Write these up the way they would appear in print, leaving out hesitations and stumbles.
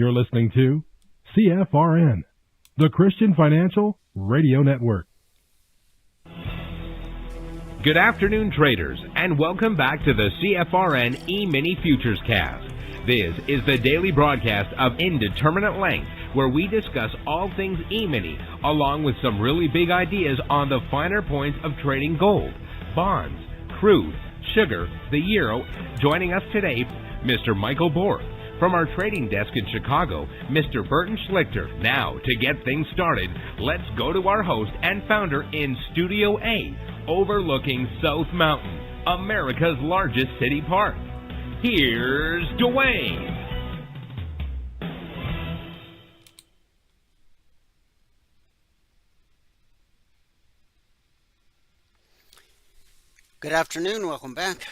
You're listening to CFRN, the Christian Financial Radio Network. Good afternoon, traders, and welcome back to the CFRN E-mini Futures Cast. This is the daily broadcast of Indeterminate Length, where we discuss all things E-mini, along with some really big ideas on the finer points of trading gold, bonds, crude, sugar, the euro. Joining us today, Mr. Michael Borth. From our trading desk in Chicago, Mr. Burton Schlichter. Now, to get things started, let's go to our host and founder in Studio A, overlooking South Mountain, America's largest city park. Here's Dwayne. Good afternoon, welcome back.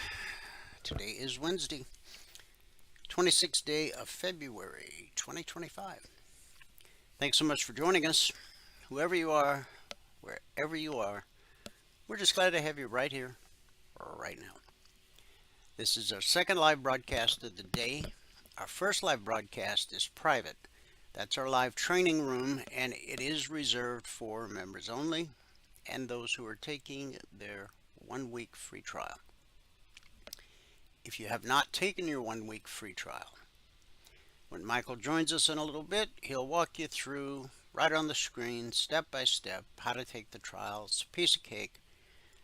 Today is Wednesday, 26th day of February 2025. Thanks so much for joining us. Whoever you are, wherever you are, we're just glad to have you right here, right now. This is our second live broadcast of the day. Our first live broadcast is private. That's our live training room, and it is reserved for members only and those who are taking their 1-week free trial. If you have not taken your 1-week free trial, when Michael joins us in a little bit, he'll walk you through right on the screen, step by step, how to take the trial. It's a piece of cake.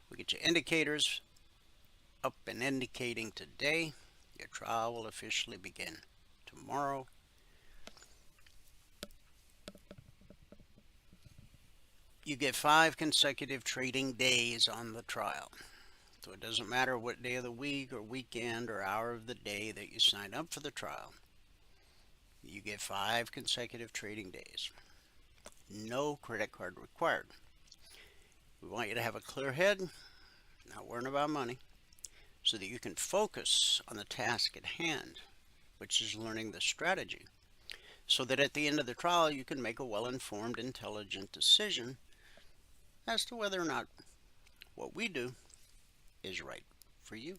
We get your indicators up and indicating today. Your trial will officially begin tomorrow. You get 5 consecutive trading days on the trial. So it doesn't matter what day of the week or weekend or hour of the day that you sign up for the trial. You get 5 consecutive trading days. No credit card required. We want you to have a clear head, not worrying about money, so that you can focus on the task at hand, which is learning the strategy, so that at the end of the trial you can make a well-informed, intelligent decision as to whether or not what we do is right for you.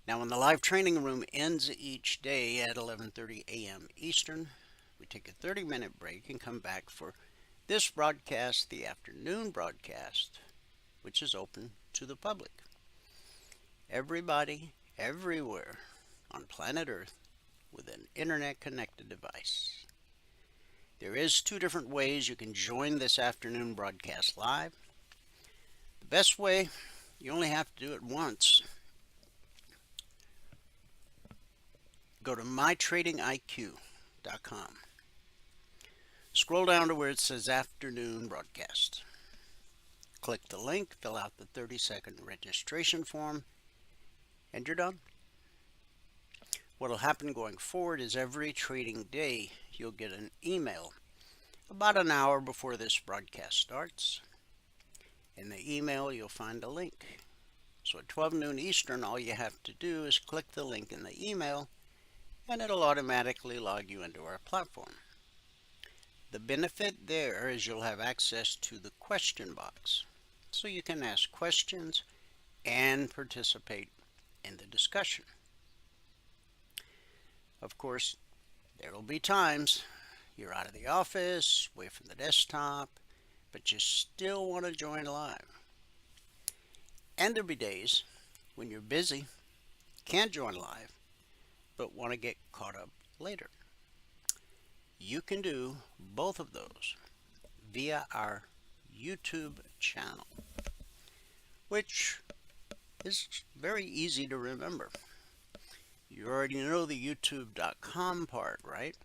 Now, when the live training room ends each day at 11:30 a.m. Eastern, we take a 30-minute break and come back for this broadcast, the afternoon broadcast, which is open to the public. Everybody, everywhere on planet Earth with an internet-connected device. There is 2 different ways you can join this afternoon broadcast live. The best way, you only have to do it once. Go to mytradingiq.com. Scroll down to where it says afternoon broadcast. Click the link, fill out the 30-second registration form, and you're done. What will happen going forward is every trading day you'll get an email about an hour before this broadcast starts. In the email you'll find a link. So at 12 noon Eastern, all you have to do is click the link in the email and it'll automatically log you into our platform. The benefit there is you'll have access to the question box, so you can ask questions and participate in the discussion. Of course, there will be times you're out of the office, away from the desktop, but you still want to join live. And there'll be days when you're busy, can't join live, but want to get caught up later. You can do both of those via our YouTube channel, which is very easy to remember. You already know the youtube.com part, right?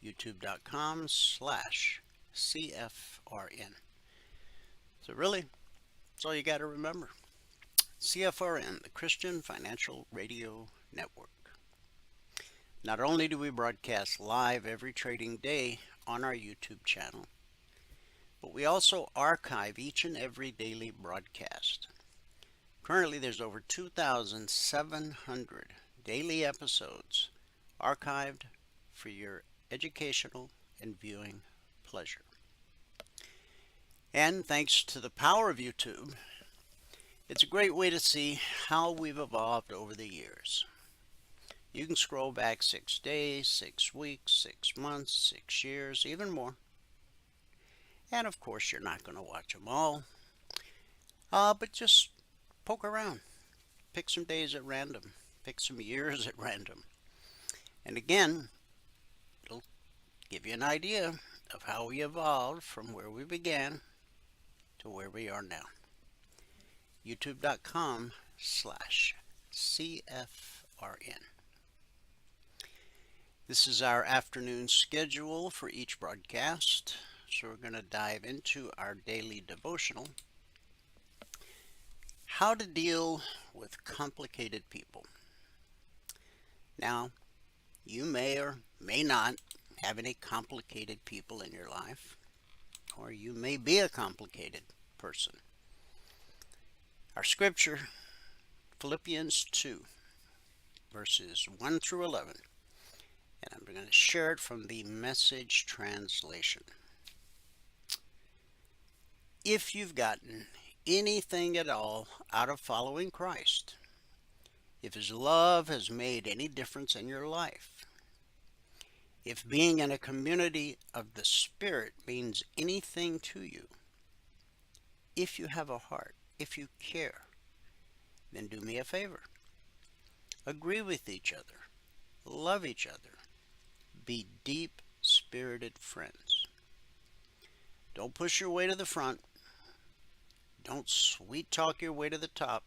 youtube.com/CFRN. So really, that's all you got to remember. CFRN, the Christian Financial Radio Network. Not only do we broadcast live every trading day on our YouTube channel, but we also archive each and every daily broadcast. Currently, there's over 2,700 daily episodes archived for your educational and viewing pleasure. And thanks to the power of YouTube, it's a great way to see how we've evolved over the years. You can scroll back 6 days, 6 weeks, 6 months, 6 years, even more. And of course, you're not going to watch them all, but just poke around. Pick some days at random. Pick some years at random. And again, it'll give you an idea of how we evolved from where we began to where we are now. youtube.com/CFRN. This is our afternoon schedule for each broadcast. So we're going to dive into our daily devotional. How to deal with complicated people. Now, you may or may not have any complicated people in your life, or you may be a complicated person. Our scripture, Philippians 2, verses 1 through 11, and I'm going to share it from the Message translation. If you've gotten anything at all out of following Christ, if His love has made any difference in your life, if being in a community of the Spirit means anything to you, if you have a heart, if you care, then do me a favor. Agree with each other, love each other, be deep-spirited friends. Don't push your way to the front. Don't sweet-talk your way to the top.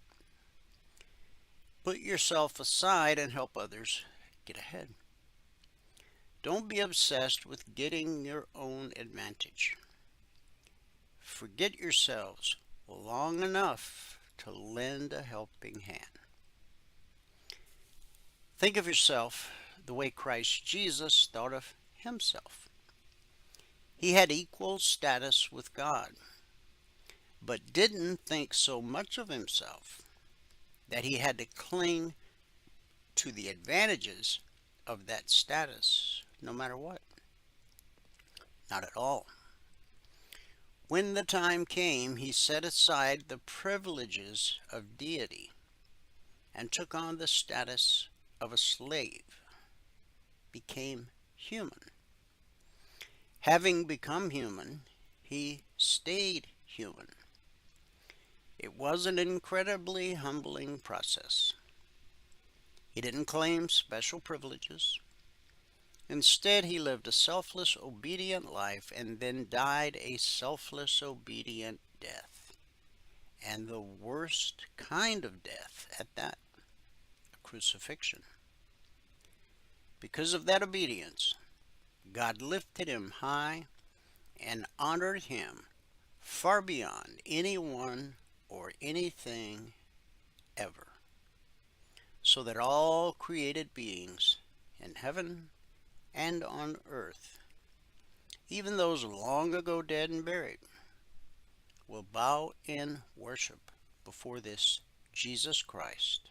Put yourself aside and help others get ahead. Don't be obsessed with getting your own advantage. Forget yourselves long enough to lend a helping hand. Think of yourself the way Christ Jesus thought of Himself. He had equal status with God, but didn't think so much of Himself that He had to cling to the advantages of that status, no matter what. Not at all. When the time came, He set aside the privileges of deity and took on the status of a slave, became human. Having become human, He stayed human. It was an incredibly humbling process. He didn't claim special privileges. Instead, He lived a selfless, obedient life and then died a selfless, obedient death. And the worst kind of death at that, a crucifixion. Because of that obedience, God lifted Him high and honored Him far beyond anyone or anything ever, so that all created beings in heaven and on earth, even those long ago dead and buried, will bow in worship before this Jesus Christ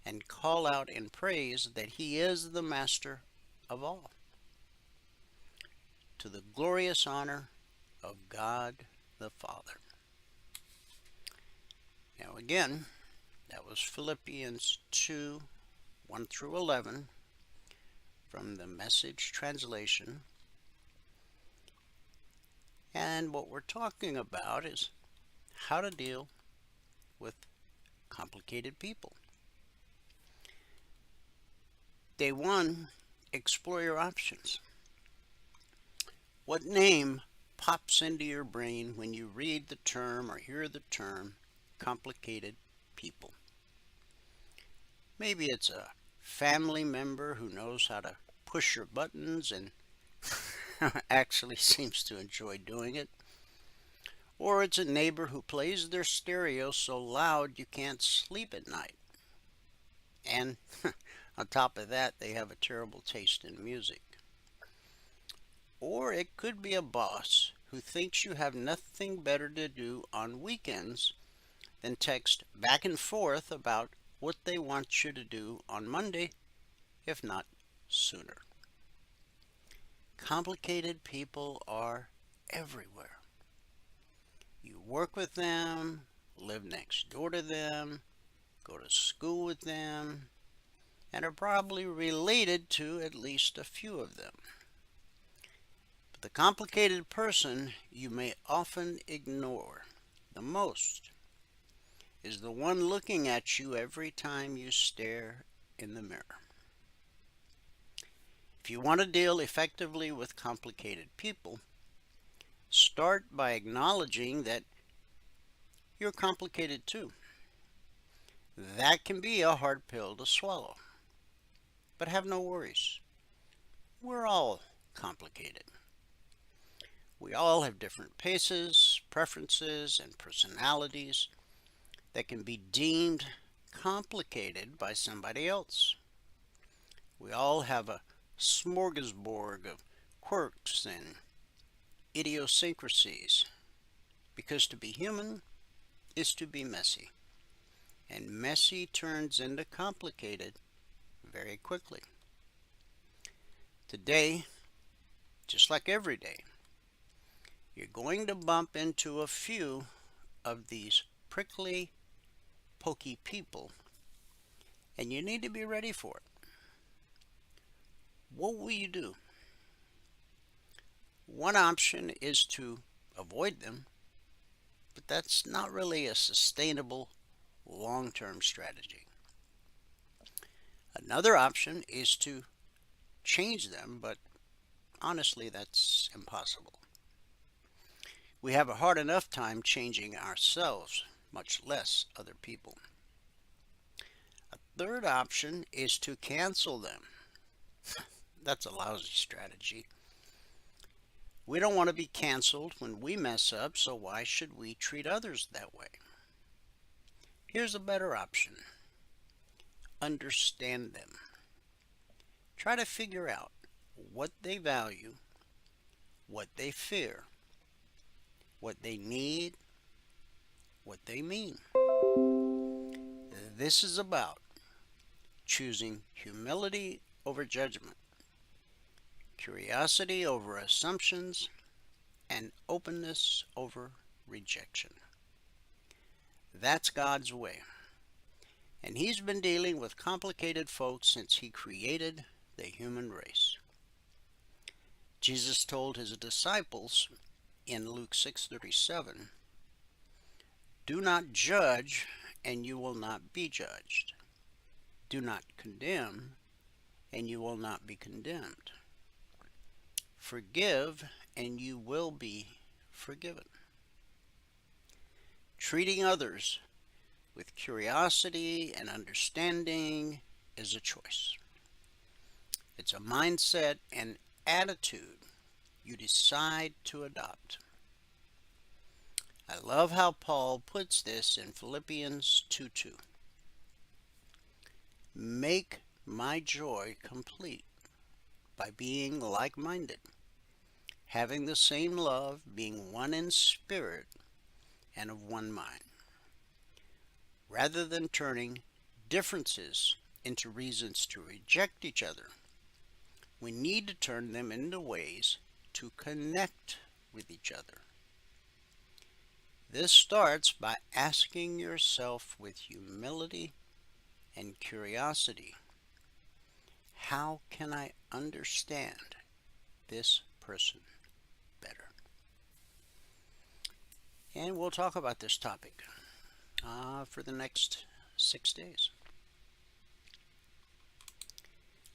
and call out in praise that He is the Master of all, to the glorious honor of God the Father. Now again, that was Philippians 2, 1 through 11 from the Message translation. And what we're talking about is how to deal with complicated people. Day 1, explore your options. What name pops into your brain when you read the term or hear the term complicated people? Maybe it's a family member who knows how to push your buttons and actually seems to enjoy doing it. Or it's a neighbor who plays their stereo so loud you can't sleep at night. And on top of that, they have a terrible taste in music. Or it could be a boss who thinks you have nothing better to do on weekends than text back and forth about what they want you to do on Monday, if not sooner. Complicated people are everywhere. You work with them, live next door to them, go to school with them, and are probably related to at least a few of them. But the complicated person you may often ignore the most is the one looking at you every time you stare in the mirror. If you want to deal effectively with complicated people, start by acknowledging that you're complicated too. That can be a hard pill to swallow. But have no worries. We're all complicated. We all have different paces, preferences, and personalities that can be deemed complicated by somebody else. We all have a smorgasbord of quirks and idiosyncrasies, because to be human is to be messy, and messy turns into complicated very quickly. Today, just like every day, you're going to bump into a few of these prickly, pokey people, and you need to be ready for it. What will you do? One option is to avoid them, but that's not really a sustainable long-term strategy. Another option is to change them, but honestly, that's impossible. We have a hard enough time changing ourselves, much less other people. A third option is to cancel them. That's a lousy strategy. We don't want to be canceled when we mess up, so why should we treat others that way? Here's a better option. Understand them. Try to figure out what they value, what they fear, what they need, what they mean. This is about choosing humility over judgment, curiosity over assumptions, and openness over rejection. That's God's way. And He's been dealing with complicated folks since He created the human race. Jesus told His disciples in Luke 6:37, "Do not judge, and you will not be judged. Do not condemn, and you will not be condemned. Forgive, and you will be forgiven." Treating others with curiosity and understanding is a choice. It's a mindset and attitude you decide to adopt. I love how Paul puts this in Philippians 2:2. Make my joy complete by being like-minded, having the same love, being one in spirit and of one mind. Rather than turning differences into reasons to reject each other, we need to turn them into ways to connect with each other. This starts by asking yourself with humility and curiosity, how can I understand this person better? And we'll talk about this topic for the next 6 days.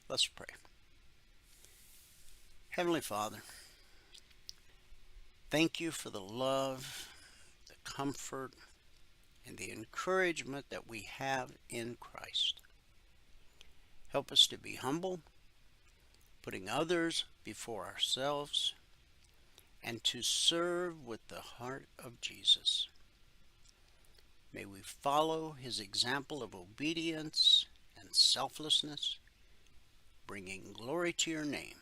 Let's pray. Heavenly Father, thank you for the love, the comfort, and the encouragement that we have in Christ. Help us to be humble, putting others before ourselves, and to serve with the heart of Jesus. May we follow His example of obedience and selflessness, bringing glory to your name.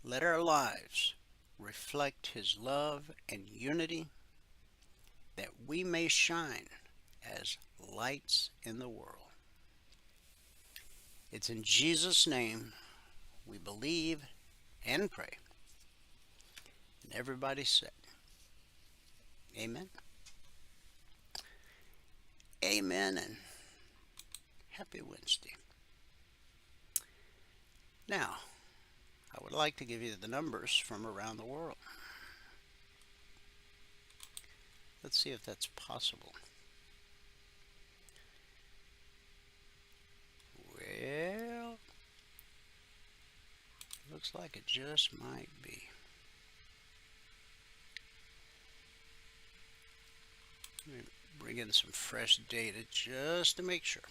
Let our lives reflect His love and unity, that we may shine as lights in the world. It's in Jesus' name we believe and pray. And everybody said, Amen. Amen and Happy Wednesday. Now, I would like to give you the numbers from around the world. Let's see if that's possible. Well, looks like it just might be. Let me bring in some fresh data just to make sure.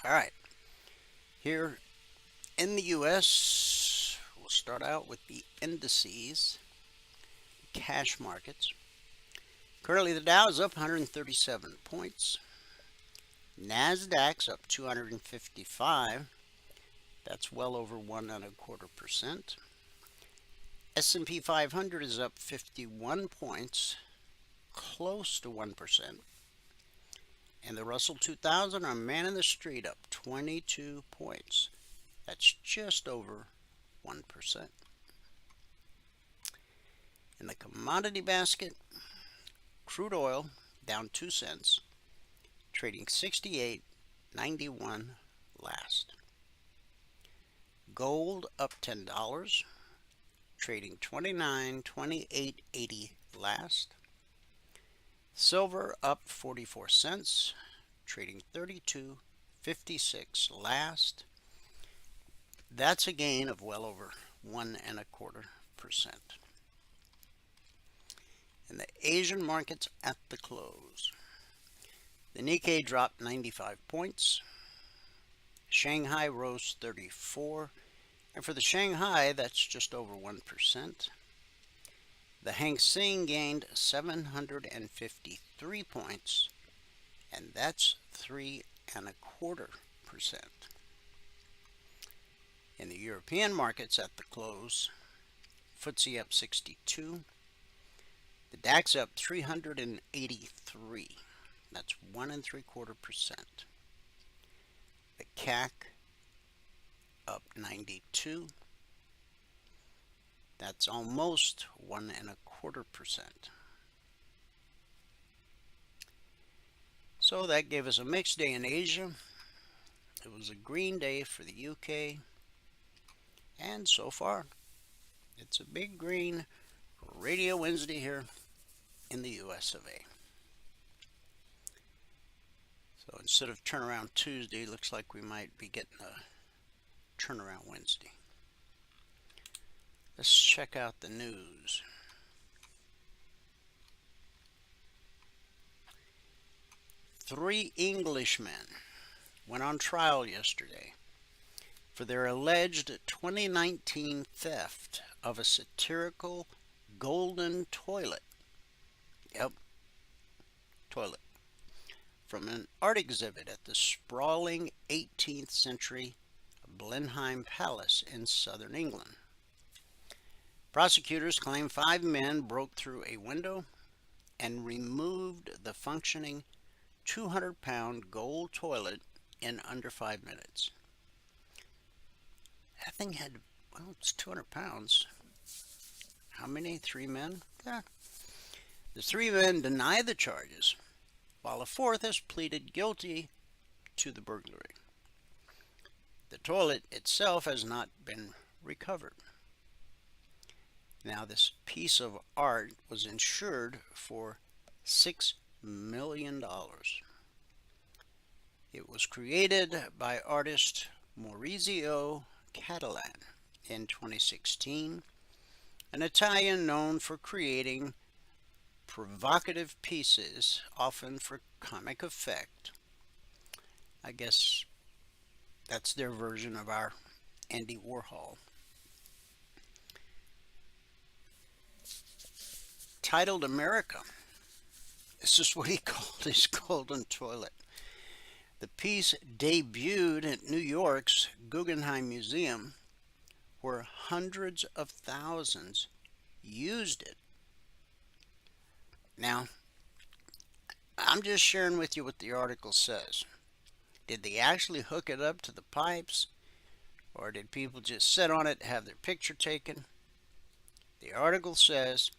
All right. Here in the U.S., we'll start out with the indices, cash markets. Currently, the Dow is up 137 points. NASDAQ's up 255. That's well over 1.25%. S&P 500 is up 51 points, close to 1%. And the Russell 2000, our man in the street, up 22 points. That's just over 1%. In the commodity basket, crude oil down 2 cents, trading 68.91 last. Gold up $10, trading 29.2880 last. Silver up 44 cents, trading 32.56 last. That's a gain of well over 1.25%. In the Asian markets at the close, the Nikkei dropped 95 points. Shanghai rose 34, and for the Shanghai, that's just over 1%. The Hang Seng gained 753 points, and that's 3.25%. In the European markets at the close, FTSE up 62, the DAX up 383. That's 1.75%. The CAC up 92. That's almost 1.25%. So that gave us a mixed day in Asia. It was a green day for the UK. And so far, it's a big green Radio Wednesday here in the US of A. So instead of turnaround Tuesday, looks like we might be getting a turnaround Wednesday. Let's check out the news. Three Englishmen went on trial yesterday for their alleged 2019 theft of a satirical golden toilet. Yep, toilet. From an art exhibit at the sprawling 18th century Blenheim Palace in southern England. Prosecutors claim 5 men broke through a window and removed the functioning 200-pound gold toilet in under 5 minutes. That thing had, well, it's 200 pounds. How many? 3 men? Yeah. The 3 men deny the charges, while a 4th has pleaded guilty to the burglary. The toilet itself has not been recovered. Now, this piece of art was insured for $6 million. It was created by artist Maurizio Catalan in 2016, an Italian known for creating provocative pieces, often for comic effect. I guess that's their version of our Andy Warhol. Titled America, this is what he called his golden toilet. The piece debuted at New York's Guggenheim Museum, where hundreds of thousands used it. Now, I'm just sharing with you what the article says. Did they actually hook it up to the pipes, or did people just sit on it, have their picture taken? The article says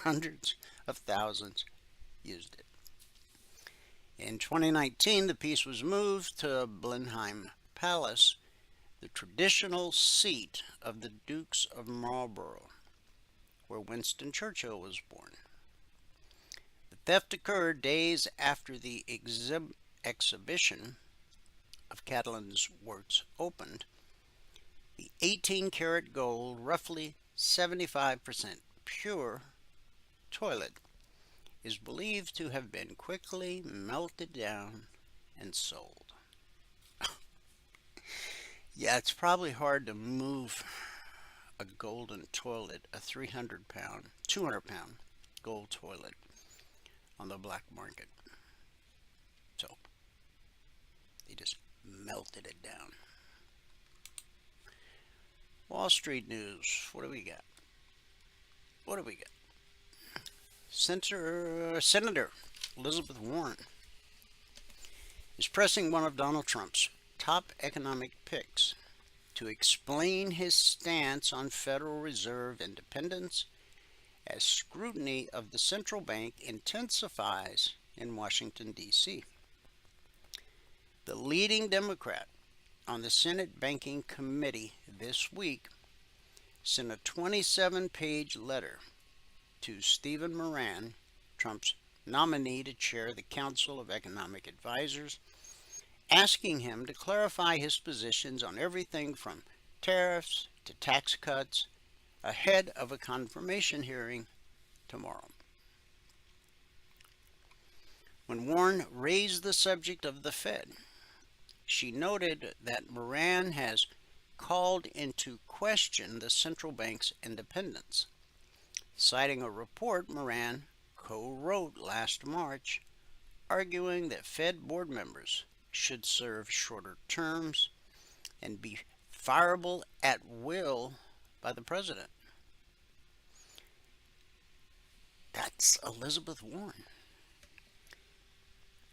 hundreds of thousands used it. In 2019, the piece was moved to Blenheim Palace, the traditional seat of the Dukes of Marlborough, where Winston Churchill was born. The theft occurred days after the exhibition of Catalan's works opened. The 18-karat gold, roughly 75% pure toilet is believed to have been quickly melted down and sold. Yeah, it's probably hard to move a golden toilet, a 300-pound, 200-pound gold toilet on the black market. So they just melted it down. Wall Street news. What do we got? Senator Elizabeth Warren is pressing one of Donald Trump's top economic picks to explain his stance on Federal Reserve independence as scrutiny of the central bank intensifies in Washington, D.C. The leading Democrat on the Senate Banking Committee this week sent a 27-page letter to Stephen Moran, Trump's nominee to chair the Council of Economic Advisors, asking him to clarify his positions on everything from tariffs to tax cuts ahead of a confirmation hearing tomorrow. When Warren raised the subject of the Fed, she noted that Moran has called into question the central bank's independence, citing a report Moran co-wrote last March, arguing that Fed board members should serve shorter terms and be fireable at will by the president. That's Elizabeth Warren.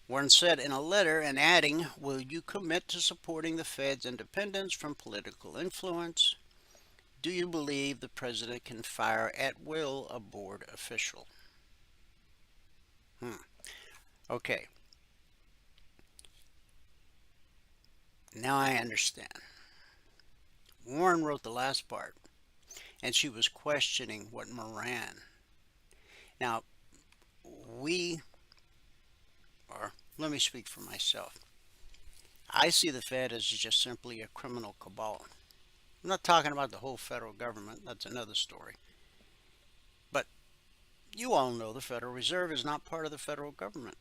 Warren said in a letter, and adding, "Will you commit to supporting the Fed's independence from political influence? Do you believe the president can fire at will a board official?" Okay. Now I understand. Warren wrote the last part, and she was questioning what Moran. Now, let me speak for myself. I see the Fed as just simply a criminal cabal. I'm not talking about the whole federal government. That's another story. But you all know the Federal Reserve is not part of the federal government.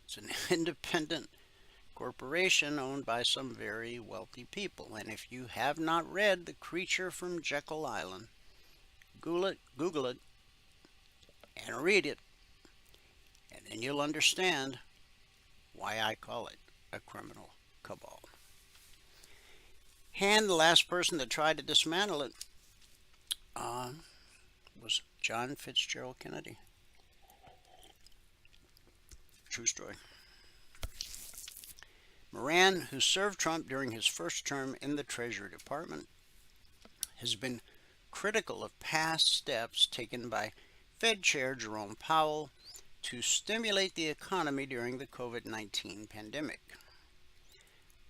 It's an independent corporation owned by some very wealthy people. And if you have not read The Creature from Jekyll Island, Google it, and read it, and then you'll understand why I call it a criminal cabal. And the last person that tried to dismantle it was John Fitzgerald Kennedy. True story. Moran, who served Trump during his first term in the Treasury Department, has been critical of past steps taken by Fed Chair Jerome Powell to stimulate the economy during the COVID-19 pandemic.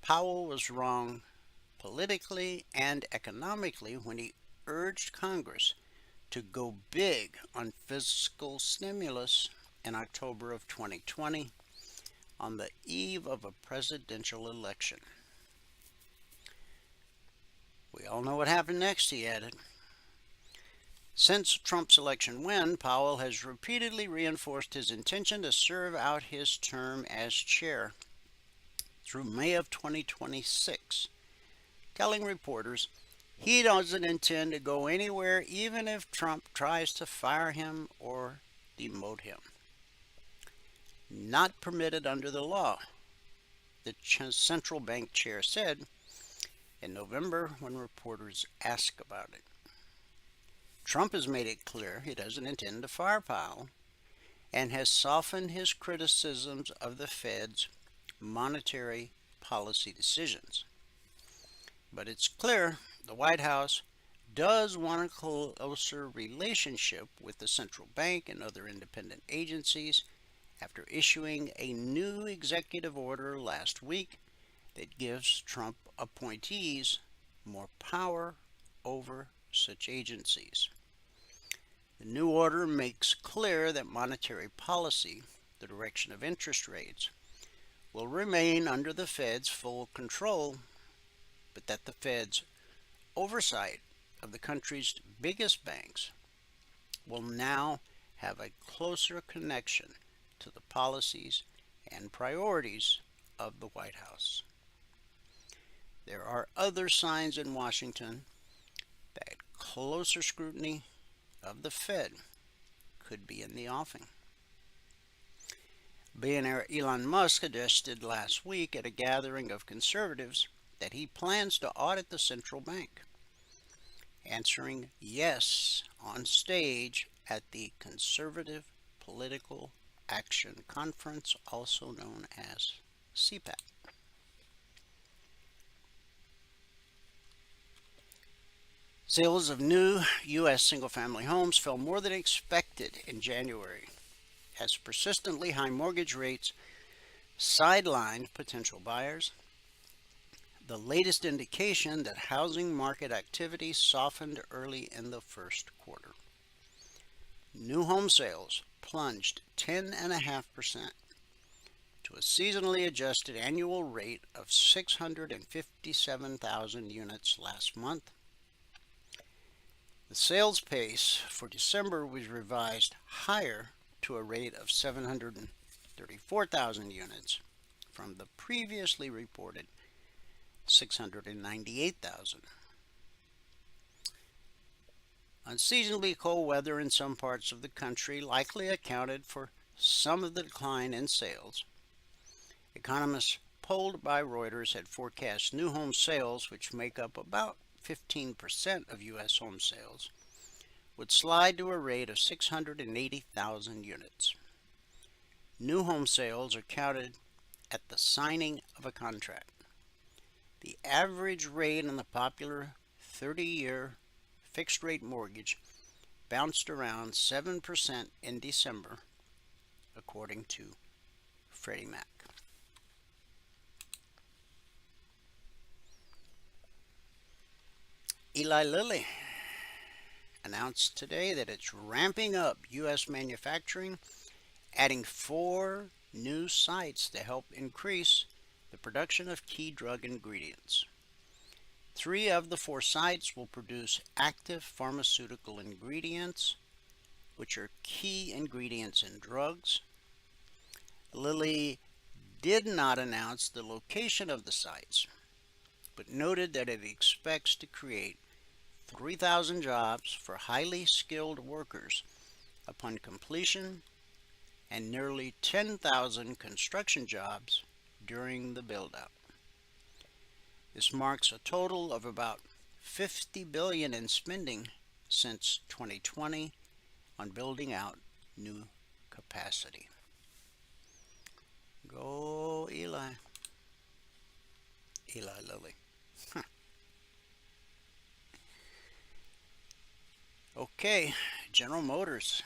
Powell was wrong politically and economically when he urged Congress to go big on fiscal stimulus in October of 2020 on the eve of a presidential election. We all know what happened next, he added. Since Trump's election win, Powell has repeatedly reinforced his intention to serve out his term as chair through May of 2026, telling reporters he doesn't intend to go anywhere even if Trump tries to fire him or demote him. Not permitted under the law, the central bank chair said in November when reporters asked about it. Trump has made it clear he doesn't intend to fire Powell and has softened his criticisms of the Fed's monetary policy decisions. But it's clear the White House does want a closer relationship with the central bank and other independent agencies after issuing a new executive order last week that gives Trump appointees more power over such agencies. The new order makes clear that monetary policy, the direction of interest rates, will remain under the Fed's full control, but that the Fed's oversight of the country's biggest banks will now have a closer connection to the policies and priorities of the White House. There are other signs in Washington that closer scrutiny of the Fed could be in the offing. Billionaire Elon Musk suggested last week at a gathering of conservatives that he plans to audit the central bank, answering yes on stage at the Conservative Political Action Conference, also known as CPAC. Sales of new U.S. single-family homes fell more than expected in January, as persistently high mortgage rates sidelined potential buyers, the latest indication that housing market activity softened early in the first quarter. New home sales plunged 10.5% to a seasonally adjusted annual rate of 657,000 units last month. The sales pace for December was revised higher to a rate of 734,000 units from the previously reported 698,000. Unseasonably cold weather in some parts of the country likely accounted for some of the decline in sales. Economists polled by Reuters had forecast new home sales, which make up about 15% of U.S. home sales, would slide to a rate of 680,000 units. New home sales are counted at the signing of a contract. The average rate on the popular 30-year fixed-rate mortgage bounced around 7% in December, according to Freddie Mac. Eli Lilly announced today that it's ramping up U.S. manufacturing, adding 4 new sites to help increase the production of key drug ingredients. 3 of the 4 sites will produce active pharmaceutical ingredients, which are key ingredients in drugs. Lilly did not announce the location of the sites, but noted that it expects to create 3,000 jobs for highly skilled workers upon completion and nearly 10,000 construction jobs during the build-out. This marks a total of about $50 billion in spending since 2020 on building out new capacity. Go Eli. Eli Lilly. Okay, General Motors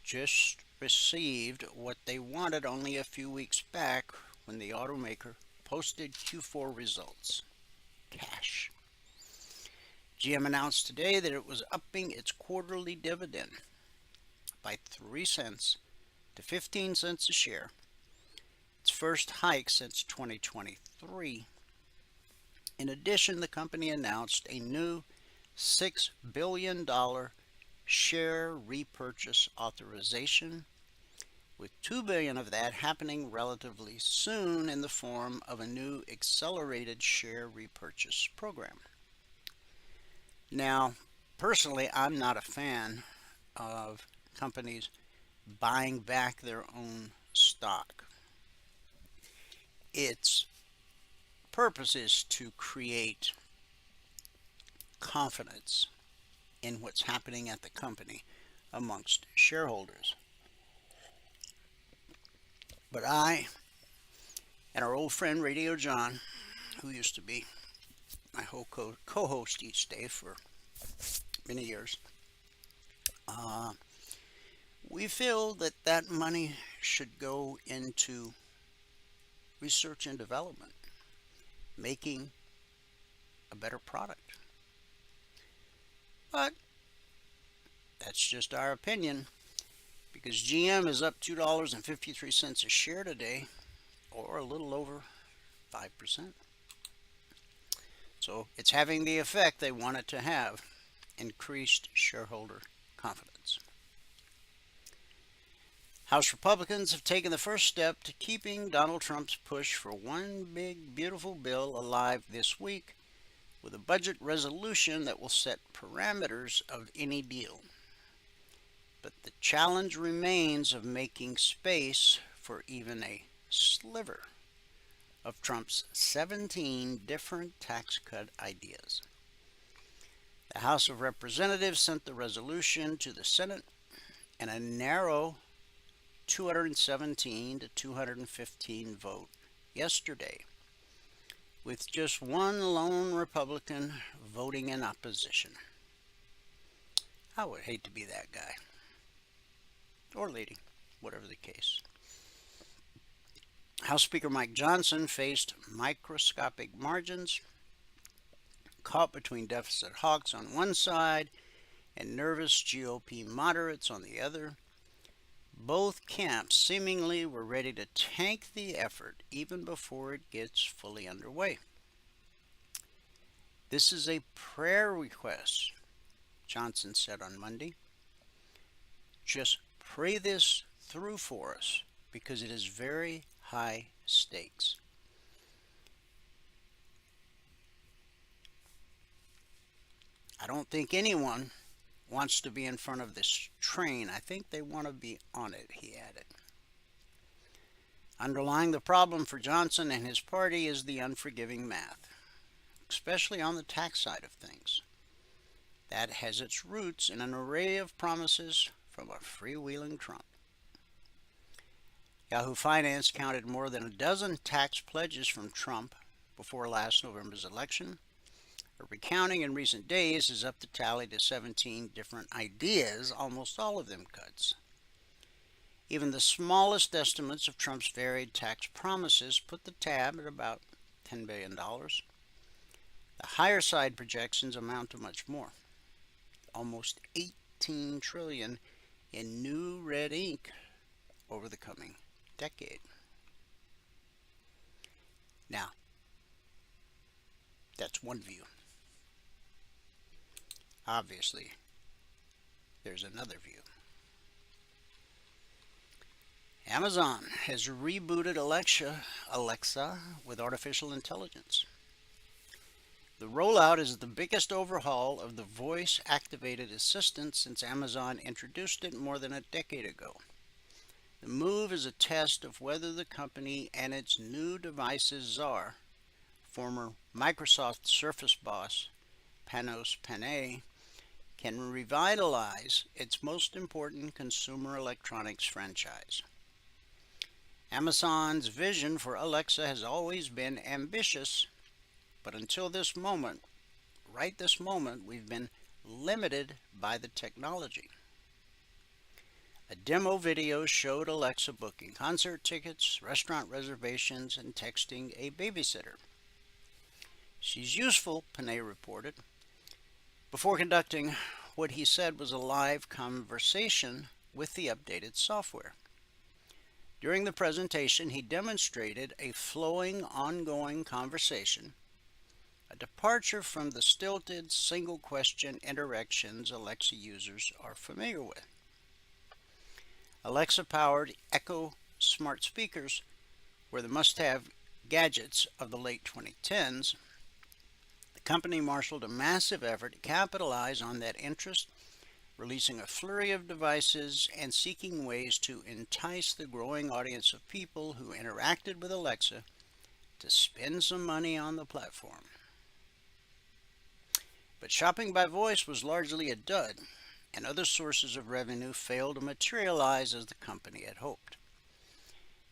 just received what they wanted only a few weeks back when the automaker posted Q4 results: cash. GM announced today that it was upping its quarterly dividend by 3 cents to 15 cents a share, its first hike since 2023. In addition, the company announced a new $6 billion share repurchase authorization, with $2 billion of that happening relatively soon in the form of a new accelerated share repurchase program. Now, personally, I'm not a fan of companies buying back their own stock. Its purpose is to create confidence in what's happening at the company amongst shareholders. But I and our old friend Radio John, who used to be my whole co-host each day for many years, We feel that that money should go into research and development, making a better product. But that's just our opinion, because GM is up $2.53 a share today, or a little over 5%. So it's having the effect they want it to have, increased shareholder confidence. House Republicans have taken the first step to keeping Donald Trump's push for one big, beautiful bill alive this week with a budget resolution that will set parameters of any deal. But the challenge remains of making space for even a sliver of Trump's 17 different tax cut ideas. The House of Representatives sent the resolution to the Senate, and a narrow 217 to 215 vote yesterday, with just one lone Republican voting in opposition. I would hate to be that guy, or lady, whatever the case. House Speaker Mike Johnson faced microscopic margins, caught between deficit hawks on one side and nervous GOP moderates on the other. Both camps seemingly were ready to tank the effort even before it gets fully underway. This is a prayer request, Johnson said on Monday. Just pray this through for us, because it is very high stakes. I don't think anyone wants to be in front of this train. I think they want to be on it, he added. Underlying the problem for Johnson and his party is the unforgiving math, especially on the tax side of things. That has its roots in an array of promises from a freewheeling Trump. Yahoo Finance counted more than a dozen tax pledges from Trump before last November's election. A recounting in recent days is up the tally to 17 different ideas, almost all of them cuts. Even the smallest estimates of Trump's varied tax promises put the tab at about $10 billion. The higher side projections amount to much more, almost $18 trillion in new red ink over the coming decade. Now, that's one view. Obviously, there's another view. Amazon has rebooted Alexa with artificial intelligence. The rollout is the biggest overhaul of the voice-activated assistant since Amazon introduced it more than a decade ago. The move is a test of whether the company and its new devices czar, former Microsoft Surface boss Panos Panay, can revitalize its most important consumer electronics franchise. Amazon's vision for Alexa has always been ambitious, but until this moment, right this moment, we've been limited by the technology. A demo video showed Alexa booking concert tickets, restaurant reservations, and texting a babysitter. She's useful, Panay reported, before conducting what he said was a live conversation with the updated software. During the presentation, he demonstrated a flowing, ongoing conversation, a departure from the stilted, single-question interactions Alexa users are familiar with. Alexa-powered Echo smart speakers were the must-have gadgets of the late 2010s. The company marshaled a massive effort to capitalize on that interest, releasing a flurry of devices and seeking ways to entice the growing audience of people who interacted with Alexa to spend some money on the platform. But shopping by voice was largely a dud, and other sources of revenue failed to materialize as the company had hoped.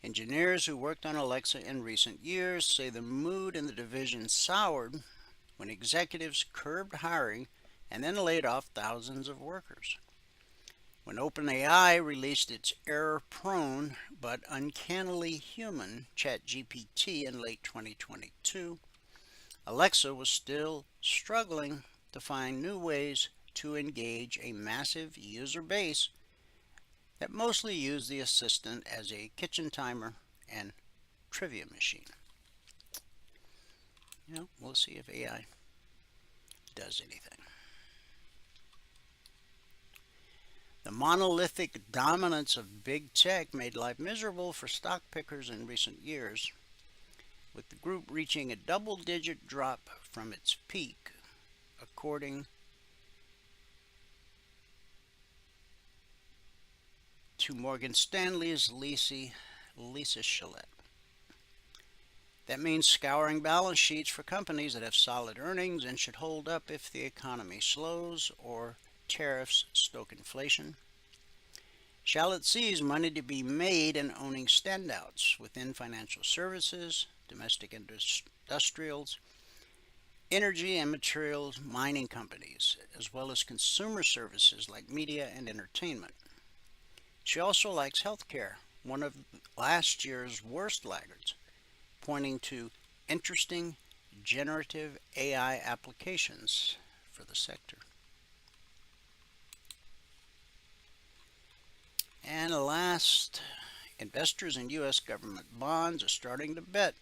Engineers who worked on Alexa in recent years say the mood in the division soured when executives curbed hiring and then laid off thousands of workers. When OpenAI released its error-prone but uncannily human ChatGPT in late 2022, Alexa was still struggling to find new ways to engage a massive user base that mostly used the assistant as a kitchen timer and trivia machine. We'll see if AI does anything. The monolithic dominance of big tech made life miserable for stock pickers in recent years, with the group reaching a double-digit drop from its peak, according to Morgan Stanley's Lisa Shillette. That means scouring balance sheets for companies that have solid earnings and should hold up if the economy slows or tariffs stoke inflation. Shallot sees money to be made in owning standouts within financial services, domestic industrials, energy and materials mining companies, as well as consumer services like media and entertainment. She also likes healthcare, one of last year's worst laggards, pointing to interesting generative AI applications for the sector. And last, investors in U.S. government bonds are starting to bet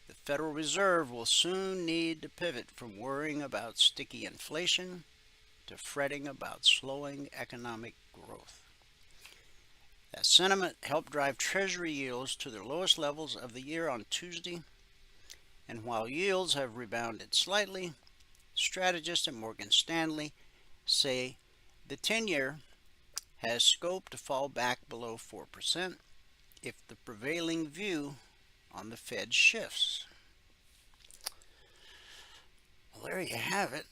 the Federal Reserve will soon need to pivot from worrying about sticky inflation to fretting about slowing economic growth. That sentiment helped drive Treasury yields to their lowest levels of the year on Tuesday, and while yields have rebounded slightly, strategists at Morgan Stanley say the 10-year has scope to fall back below 4% if the prevailing view on the Fed shifts. Well, there you have it.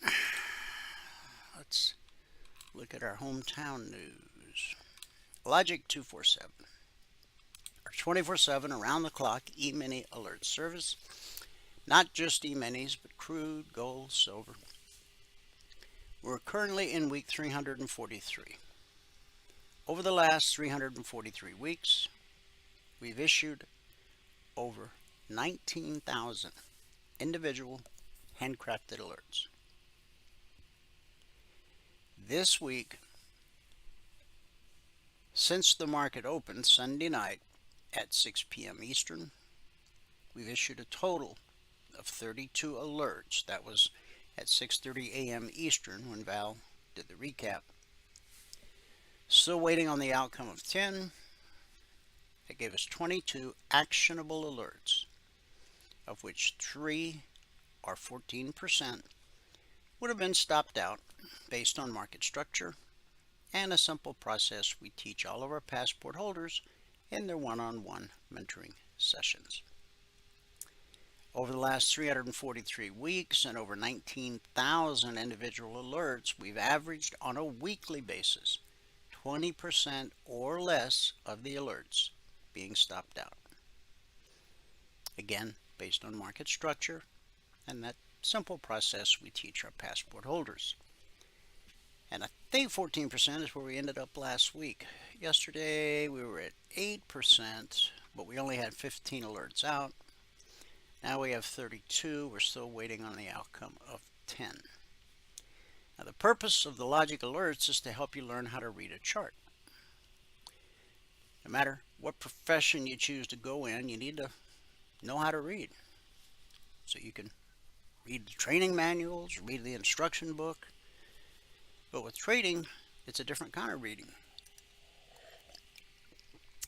Let's look at our hometown news. Logic 247, our 24/7 around-the-clock E-mini alert service. Not just E-minis, but crude, gold, silver. We're currently in week 343. Over the last 343 weeks, we've issued over 19,000 individual handcrafted alerts. This week, since the market opened Sunday night at 6 p.m. Eastern, we've issued a total of 32 alerts. That was at 6:30 a.m. Eastern when Val did the recap. Still waiting on the outcome of 10. That gave us 22 actionable alerts, of which 3 or 14% would have been stopped out based on market structure and a simple process we teach all of our passport holders in their one-on-one mentoring sessions. Over the last 343 weeks and over 19,000 individual alerts, we've averaged on a weekly basis 20% or less of the alerts being stopped out. Again, based on market structure and that simple process we teach our passport holders. And I think 14% is where we ended up last week. Yesterday we were at 8%, but we only had 15 alerts out. Now we have 32. We're still waiting on the outcome of 10. Now the purpose of the logic alerts is to help you learn how to read a chart. No matter what profession you choose to go in, you need to know how to read. So you can read the training manuals, read the instruction book. But with trading, it's a different kind of reading.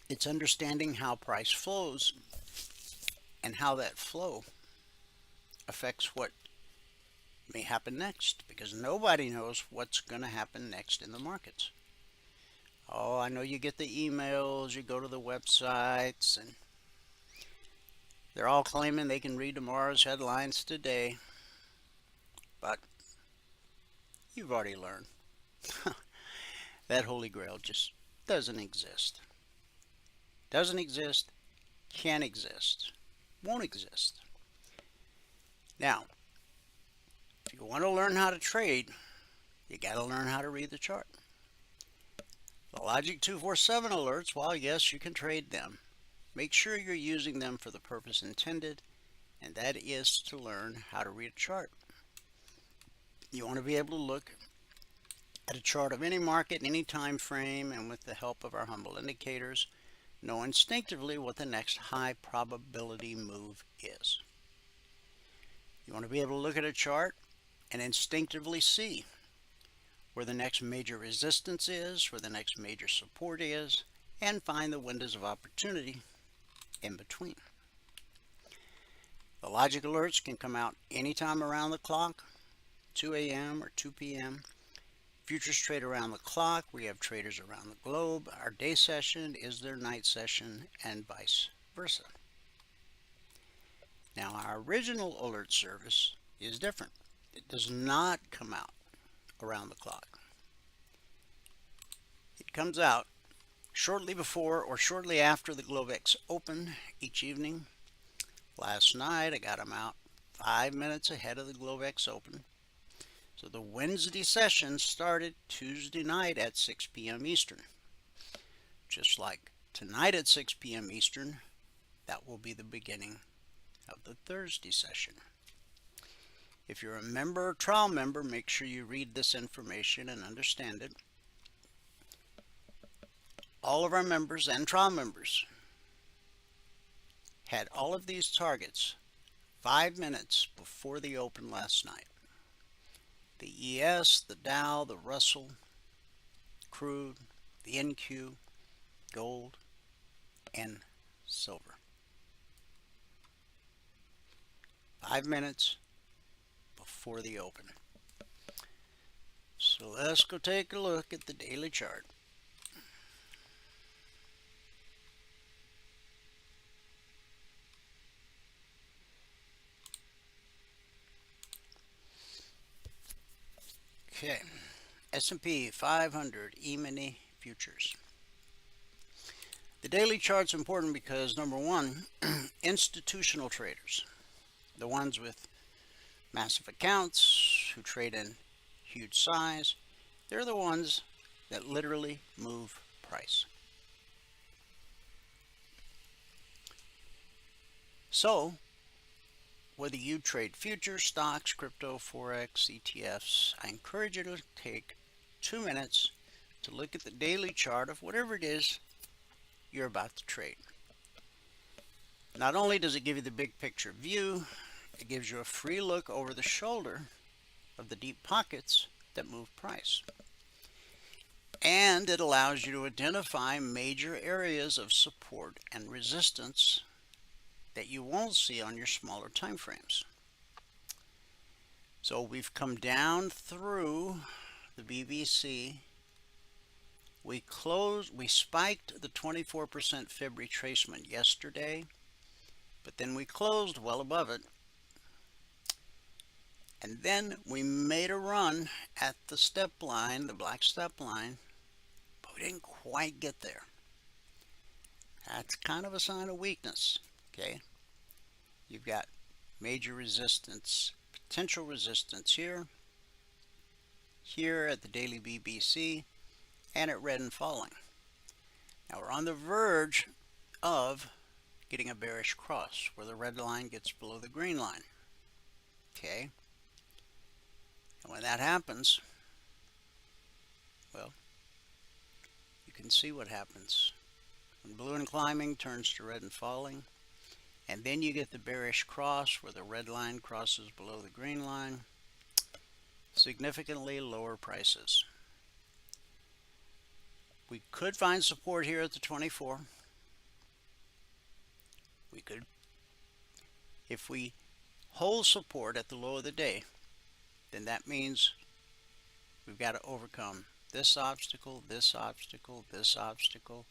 It's understanding how price flows and how that flow affects what may happen next, because nobody knows what's going to happen next in the markets. Oh, I know you get the emails, you go to the websites, and they're all claiming they can read tomorrow's headlines today. But you've already learned that holy grail just doesn't exist. Doesn't exist, can't exist, won't exist. Now, if you want to learn how to trade, you got to learn how to read the chart. The Logic 247 alerts, while yes, you can trade them, make sure you're using them for the purpose intended, and that is to learn how to read a chart. You want to be able to look at a chart of any market in any time frame, and with the help of our humble indicators, know instinctively what the next high probability move is. You want to be able to look at a chart and instinctively see where the next major resistance is, where the next major support is, and find the windows of opportunity in between. The logic alerts can come out anytime around the clock, 2 a.m. or 2 p.m. Futures trade around the clock. We have traders around the globe. Our day session is their night session, and vice versa. Now, our original alert service is different. It does not come out around the clock. It comes out shortly before or shortly after the Globex open each evening. Last night I got them out 5 minutes ahead of the Globex open. So the Wednesday session started Tuesday night at 6 p.m. Eastern. Just like tonight at 6 p.m. Eastern, that will be the beginning of the Thursday session. If you're a member or trial member, make sure you read this information and understand it. All of our members and trial members had all of these targets 5 minutes before the open last night. The ES, the Dow, the Russell, crude, the NQ, gold, and silver. 5 minutes before the open. So let's go take a look at the daily chart. Okay, S&P 500 Emini futures. The daily chart's important because, number one, institutional traders, the ones with massive accounts who trade in huge size, they're the ones that literally move price. So, whether you trade futures, stocks, crypto, Forex, ETFs, I encourage you to take 2 minutes to look at the daily chart of whatever it is you're about to trade. Not only does it give you the big picture view, it gives you a free look over the shoulder of the deep pockets that move price. And it allows you to identify major areas of support and resistance that you won't see on your smaller time frames. So we've come down through the BBC. We spiked the 24% fib retracement yesterday, but then we closed well above it. And then we made a run at the step line, the black step line, but we didn't quite get there. That's kind of a sign of weakness. Okay, you've got major resistance, potential resistance here at the daily BBC, and at red and falling. Now we're on the verge of getting a bearish cross where the red line gets below the green line. Okay, and when that happens, well, you can see what happens. When blue and climbing turns to red and falling, and then you get the bearish cross where the red line crosses below the green line, significantly lower prices. We could find support here at the 24. We could. If we hold support at the low of the day, then that means we've got to overcome this obstacle, this obstacle, this obstacle,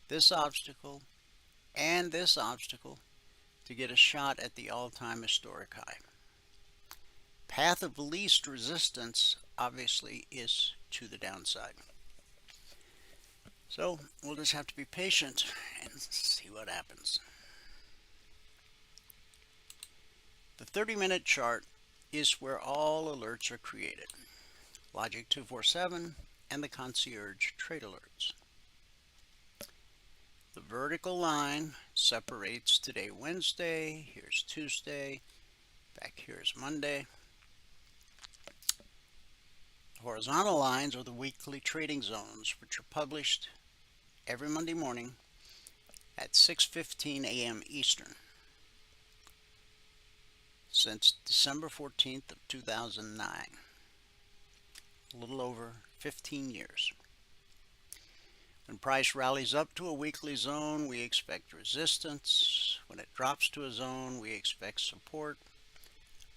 this obstacle, and this obstacle to get a shot at the all-time historic high. Path of least resistance obviously is to the downside. So we'll just have to be patient and see what happens. The 30-minute chart is where all alerts are created. Logic 247 and the concierge trade alerts. vertical line separates today Wednesday, here's Tuesday, back here's Monday. Horizontal lines are the weekly trading zones, which are published every Monday morning at 6:15 a.m. Eastern since December 14th of 2009, a little over 15 years. When price rallies up to a weekly zone, we expect resistance. When it drops to a zone, we expect support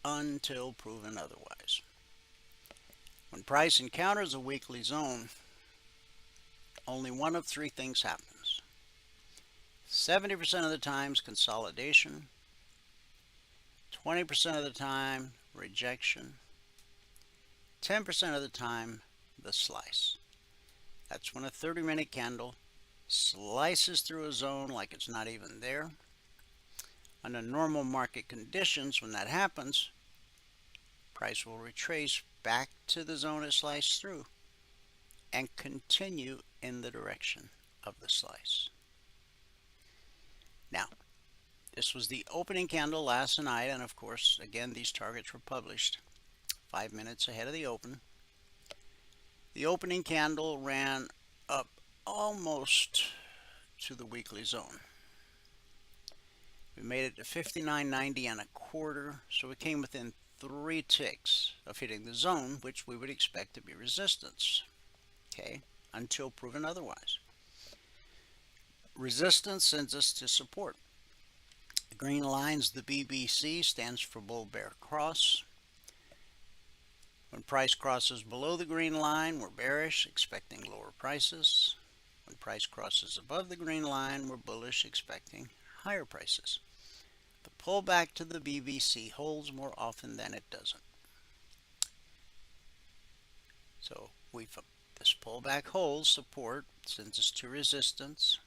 until proven otherwise. When price encounters a weekly zone, only one of three things happens. 70% of the times consolidation, 20% of the time rejection, 10% of the time the slice. That's when a 30-minute candle slices through a zone like it's not even there. Under normal market conditions, when that happens, price will retrace back to the zone it sliced through and continue in the direction of the slice. Now, this was the opening candle last night, and of course, again, these targets were published 5 minutes ahead of the open. The opening candle ran up almost to the weekly zone. We made it to 59.90 and a quarter, so we came within 3 ticks of hitting the zone, which we would expect to be resistance, okay, until proven otherwise. Resistance sends us to support. The green line's the BBC, stands for bull bear cross. When price crosses below the green line, we're bearish, expecting lower prices. When price crosses above the green line, we're bullish, expecting higher prices. The pullback to the BBC holds more often than it doesn't. So this pullback holds support, sends us to resistance,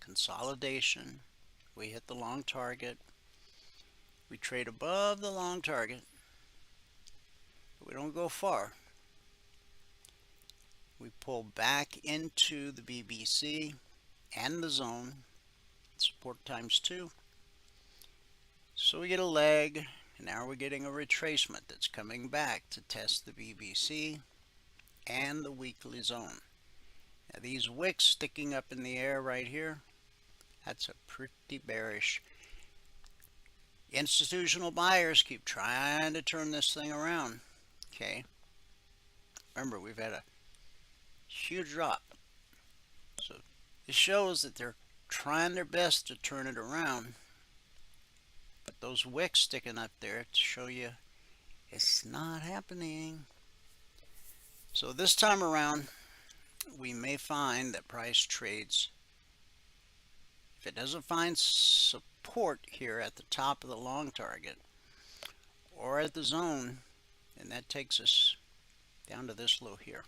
consolidation. We hit the long target. We trade above the long target. We don't go far. We pull back into the BBC and the zone, support times 2. So we get a leg, and now we're getting a retracement that's coming back to test the BBC and the weekly zone. Now these wicks sticking up in the air right here, that's a pretty bearish. Institutional buyers keep trying to turn this thing around. Okay, remember, we've had a huge drop, so it shows that they're trying their best to turn it around, but those wicks sticking up there to show you it's not happening. So this time around, we may find that price trades, if it doesn't find support here at the top of the long target or at the zone, and that takes us down to this low here.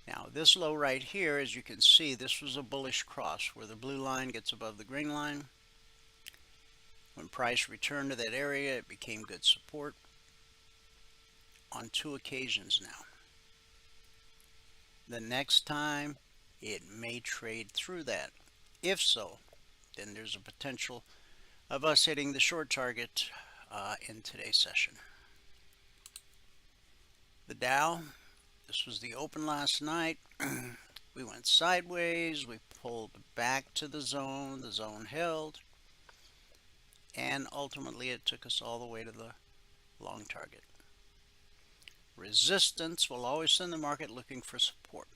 Now this low right here, as you can see, this was a bullish cross where the blue line gets above the green line. When price returned to that area, it became good support on 2 occasions now. The next time, it may trade through that. If so, then there's a potential of us hitting the short target in today's session. The Dow, this was the open last night. We went sideways, we pulled back to the zone held, and ultimately it took us all the way to the long target. Resistance will always send the market looking for support.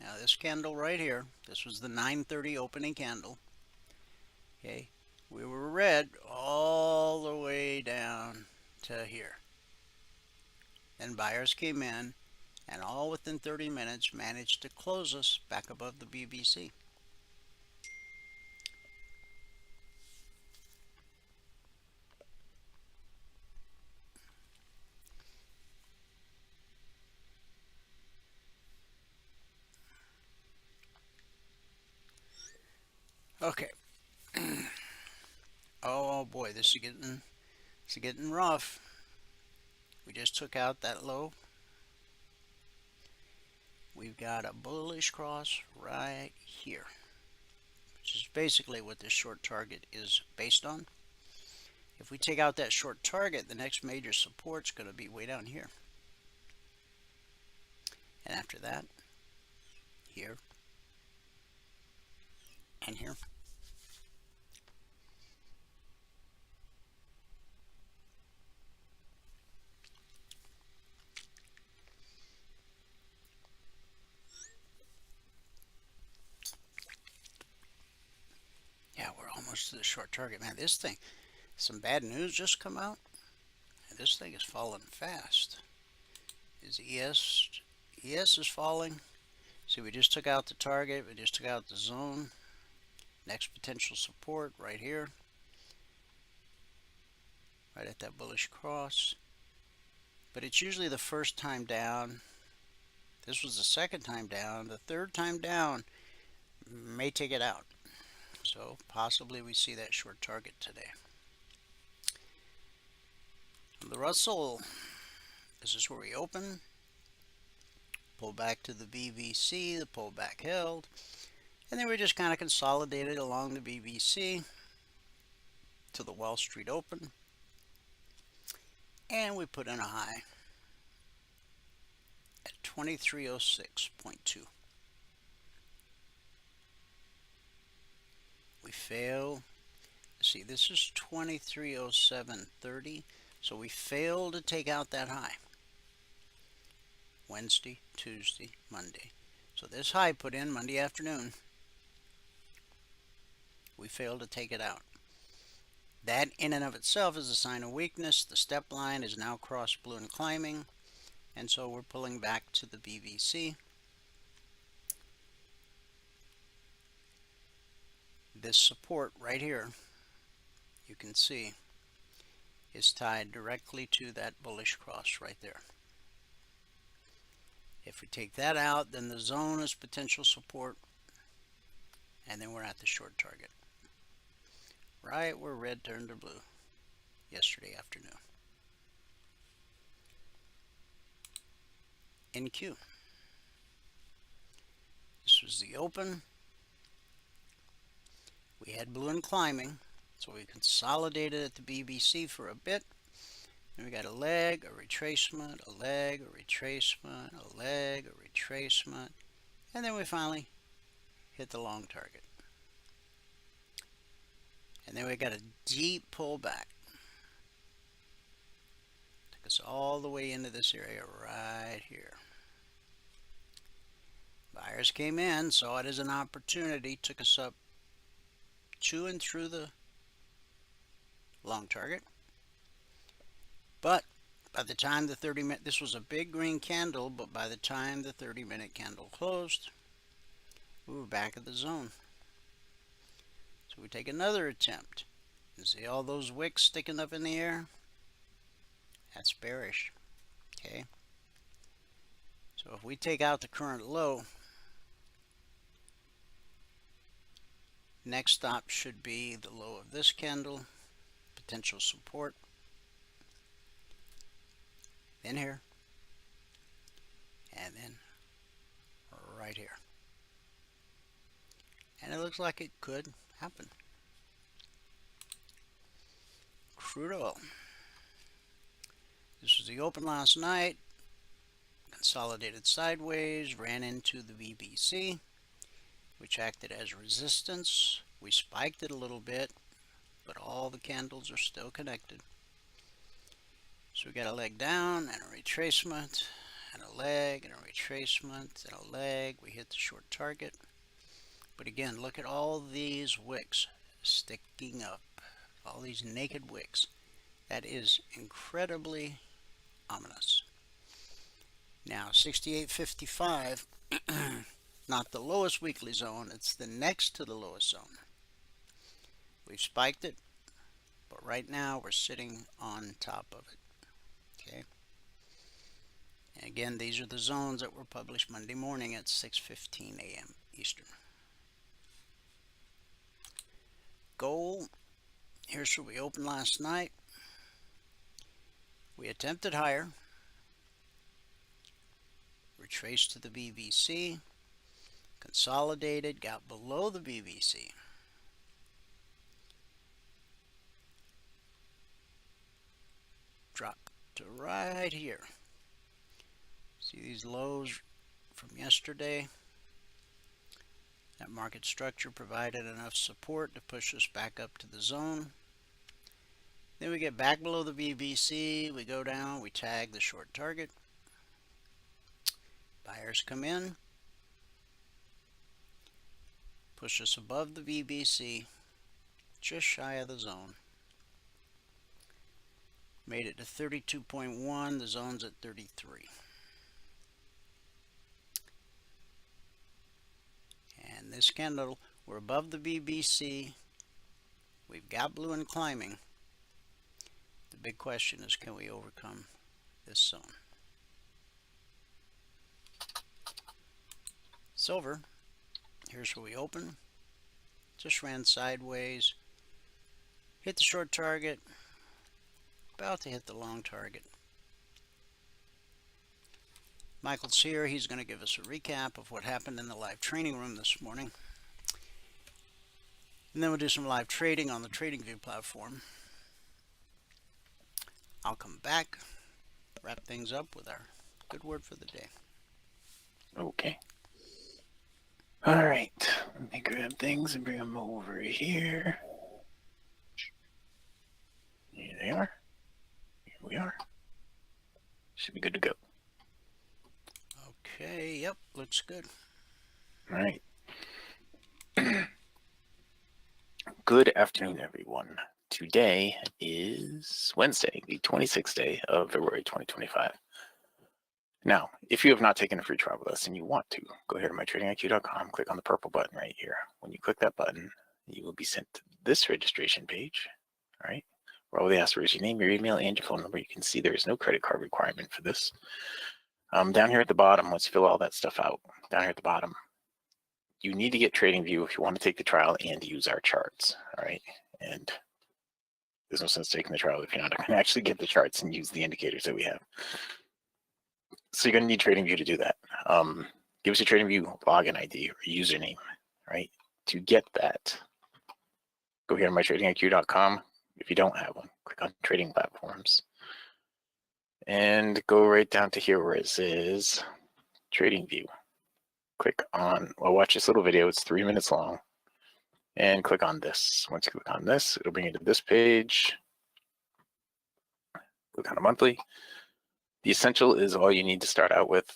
Now this candle right here, this was the 9:30 opening candle. Okay, we were red all the way down to here. Then buyers came in, and all within 30 minutes managed to close us back above the BBC. Okay. Oh boy, this is getting rough. We just took out that low. We've got a bullish cross right here. basically what this short target is based on. If we take out that short target, the next major support is going to be way down here. And after that, here and here. Yeah, we're almost to the short target. Man, this thing, some bad news just come out. And this thing is falling fast. Is ES is falling. See, we just took out the target. We just took out the zone. Next potential support right here. Right at that bullish cross. But it's usually the first time down. This was the second time down. The third time down may take it out. So possibly we see that short target today. The Russell, this is where we open. Pull back to the BBC, the pullback held. And then we just kind of consolidated along the BBC to the Wall Street open. And we put in a high at 2306.2. We fail. See, this is 2307.30. So we failed to take out that high. Wednesday, Tuesday, Monday. So this high put in Monday afternoon. We failed to take it out. That in and of itself is a sign of weakness. The step line is now crossed blue and climbing. And so we're pulling back to the BBC. This support right here, you can see, is tied directly to that bullish cross right there. If we take that out, then the zone is potential support, and then we're at the short target. Right where red turned to blue yesterday afternoon. NQ. This was the open. We had blue and climbing, so we consolidated at the BBC for a bit. And we got a leg, a retracement, a leg, a retracement, a leg, a retracement, and then we finally hit the long target. And then we got a deep pullback. Took us all the way into this area right here. Buyers came in, saw it as an opportunity, took us up to and through the long target. But by the time the 30-minute, this was a big green candle, but by the time the 30-minute candle closed, we were back at the zone. So we take another attempt. You see all those wicks sticking up in the air? That's bearish. Okay. So if we take out the current low, next stop should be the low of this candle, potential support. Then here, and then right here. And it looks like it could happen. Crude oil. This was the open last night. Consolidated sideways, ran into the BBC, which acted as resistance. We spiked it a little bit, but all the candles are still connected. So we got a leg down and a retracement, and a leg and a retracement, and a leg. We hit the short target. But again, look at all these wicks sticking up. All these naked wicks. That is incredibly ominous. Now, 68.55, not the lowest weekly zone, it's the next to the lowest zone. We've spiked it, but right now we're sitting on top of it. Okay. And again, these are the zones that were published Monday morning at 6:15 a.m. Eastern. Gold, here's where we opened last night. We attempted higher, retraced to the BBC, consolidated, got below the BBC, to right here. See these lows from yesterday? That market structure provided enough support to push us back up to the zone. Then we get back below the VBC, we go down, we tag the short target. Buyers come in, push us above the VBC, just shy of the zone. Made it to 32.1, the zone's at 33. And this candle, we're above the VBC, we've got blue and climbing. The big question is, can we overcome this zone? Silver, here's where we open. Just ran sideways, hit the short target, about to hit the long target. Michael's here. He's going to give us a recap of what happened in the live training room this morning. And then we'll do some live trading on the TradingView platform. I'll come back, wrap things up with our good word for the day. Okay. All right. Let me grab things and bring them over here. Here they are. Here we are. Should be good to go. Okay, yep, looks good. All right. Good afternoon, everyone. Today is Wednesday, the 26th day of February 2025. Now, if you have not taken a free trial with us and you want to, go here to mytradingiq.com, click on the purple button right here. When you click that button, you will be sent to this registration page, all right, where all they ask for is your name, your email, and your phone number. You can see there is no credit card requirement for this. Down here at the bottom, let's fill all that stuff out. Down here at the bottom, you need to get TradingView if you want to take the trial and use our charts, all right? And there's no sense taking the trial if you're not going to actually get the charts and use the indicators that we have. So you're going to need TradingView to do that. Give us your TradingView login ID or username, right? To get that, go here to mytradingiq.com. If you don't have one, click on Trading Platforms. And go right down to here where it says TradingView. Click on, well, watch this little video. It's 3 minutes long. And click on this. Once you click on this, it'll bring you to this page. Click on a monthly. The essential is all you need to start out with.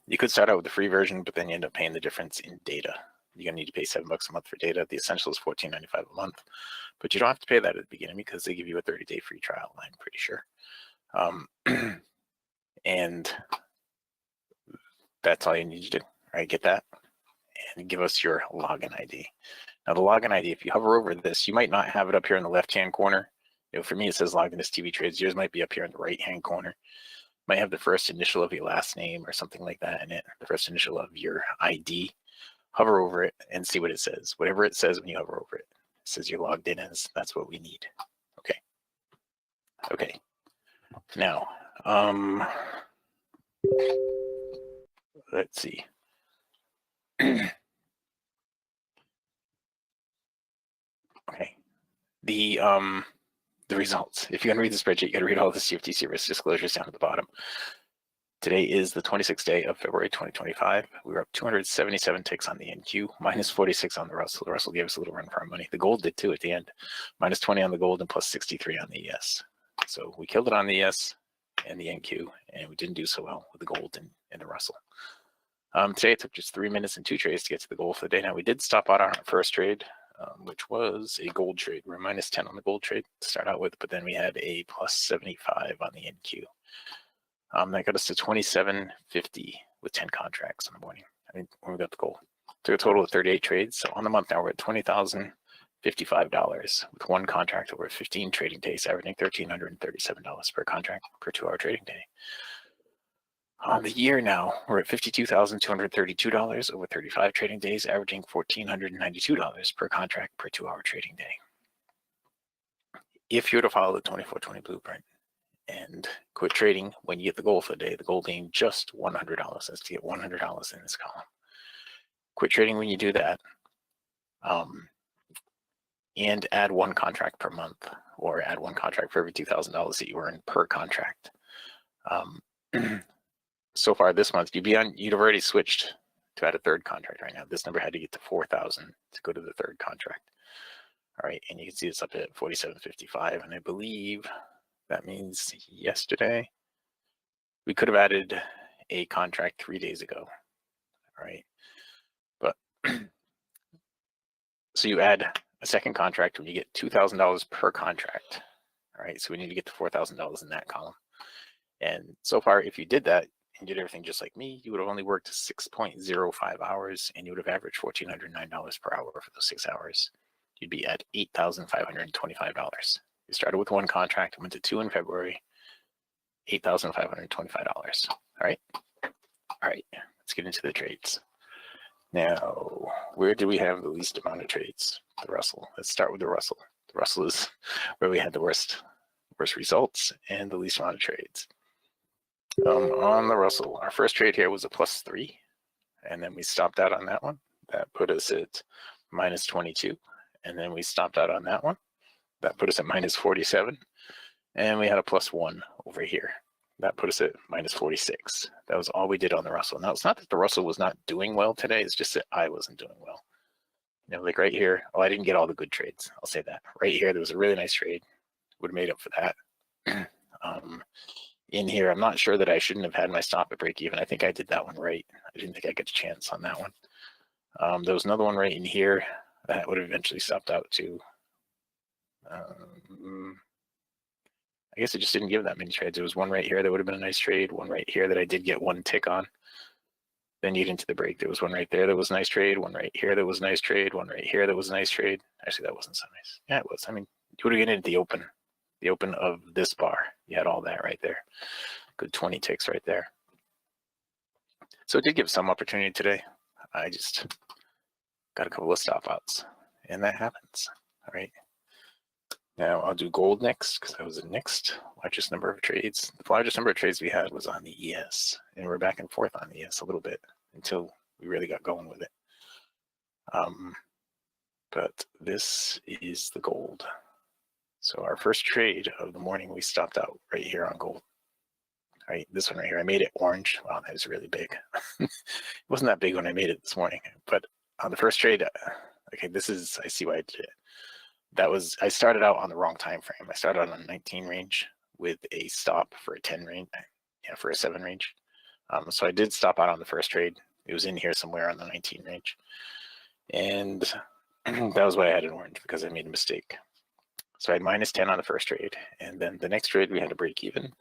You could start out with the free version, but then you end up paying the difference in data. You're gonna need to pay $7 a month for data. The essential is $14.95 a month, but you don't have to pay that at the beginning because they give you a 30-day free trial, I'm pretty sure. And that's all you need to do, right? Get that and give us your login ID. Now the login ID, if you hover over this, you might not have it up here in the left-hand corner. You know, for me, it says login as TV Trades. Yours might be up here in the right-hand corner. Might have the first initial of your last name or something like that in it, the first initial of your ID. Hover over it and see what it says. Whatever it says when you hover over it, it says you're logged in as, that's what we need. Okay. Okay. Now, let's see. Okay. The results. If you're going to read the spreadsheet, you got to read all the CFTC risk disclosures down at the bottom. Today is the 26th day of February 2025. We were up 277 ticks on the NQ, minus 46 on the Russell. The Russell gave us a little run for our money. The gold did too at the end, minus 20 on the gold and plus 63 on the ES. So we killed it on the ES and the NQ, and we didn't do so well with the gold and the Russell. Today it took just 3 minutes and 2 trades to get to the goal for the day. Now we did stop out on our first trade, which was a gold trade. We're minus 10 on the gold trade to start out with, but then we had a plus 75 on the NQ. That got us to 27.50 with 10 contracts in the morning. I mean, when we got the goal. Took a total of 38 trades. So on the month now we're at $20,055 with one contract over 15 trading days, averaging $1,337 per contract per 2-hour trading day. On the year now, we're at $52,232 over 35 trading days, averaging $1,492 per contract per 2-hour trading day. If you were to follow the 24/20 blueprint and quit trading when you get the goal for the day, the goal being just $100, that's to get $100 in this column. Quit trading when you do that. and add one contract per month, or add one contract for every $2,000 that you earn per contract. So far this month, you'd have already switched to add a third contract right now. This number had to get to 4,000 to go to the third contract. All right, and you can see it's up at 47.55, and I believe that means yesterday we could have added a contract 3 days ago. All right, but so you add a second contract when you get $2,000 per contract. All right, so we need to get to $4,000 in that column. And so far, if you did that and did everything just like me, you would have only worked 6.05 hours, and you would have averaged $1,409 per hour for those 6 hours. You'd be at $8,525. You started with one contract, went to 2 in February, $8,525. All right. All right, let's get into the trades. Now, where do we have the least amount of trades? The Russell. Let's start with the Russell. The Russell is where we had the worst results and the least amount of trades. On the Russell, our first trade here was a +3, and then we stopped out on that one. That put us at -22, and then we stopped out on that one. That put us at -47, and we had a +1 over here. That put us at -46. That was all we did on the Russell. Now, it's not that the Russell was not doing well today, it's just that I wasn't doing well. You know, like right here, I didn't get all the good trades. I'll say that. Right here, there was a really nice trade. Would have made up for that. In here, I'm not sure that I shouldn't have had my stop at break even. I think I did that one right. I didn't think I got a chance on that one. There was another one right in here that would have eventually stopped out too. I guess it just didn't give that many trades. There was one right here that would have been a nice trade, one right here that I did get one tick on. Then you get into the break. There was one right there that was a nice trade, one right here that was a nice trade, one right here that was a nice trade. Actually, that wasn't so nice. Yeah, it was. I mean, you would have gotten into the open of this bar. You had all that right there. Good 20 ticks right there. So it did give some opportunity today. I just got a couple of stop outs, and that happens. All right. Now I'll do gold next because that was the next largest number of trades. The largest number of trades we had was on the ES, and we're back and forth on the ES a little bit until we really got going with it. But this is the gold. So our first trade of the morning, we stopped out right here on gold. All right, this one right here, I made it orange. Wow, that was really big. It wasn't that big when I made it this morning, but on the first trade, okay, I see why I did it. I started out on the wrong time frame. I started out on 19 range with a stop for a 10 range, for a 7 range. So I did stop out on the first trade. It was in here somewhere on the 19 range. And that was why I had an orange, because I made a mistake. So I had -10 on the first trade. And then the next trade, we had to break even.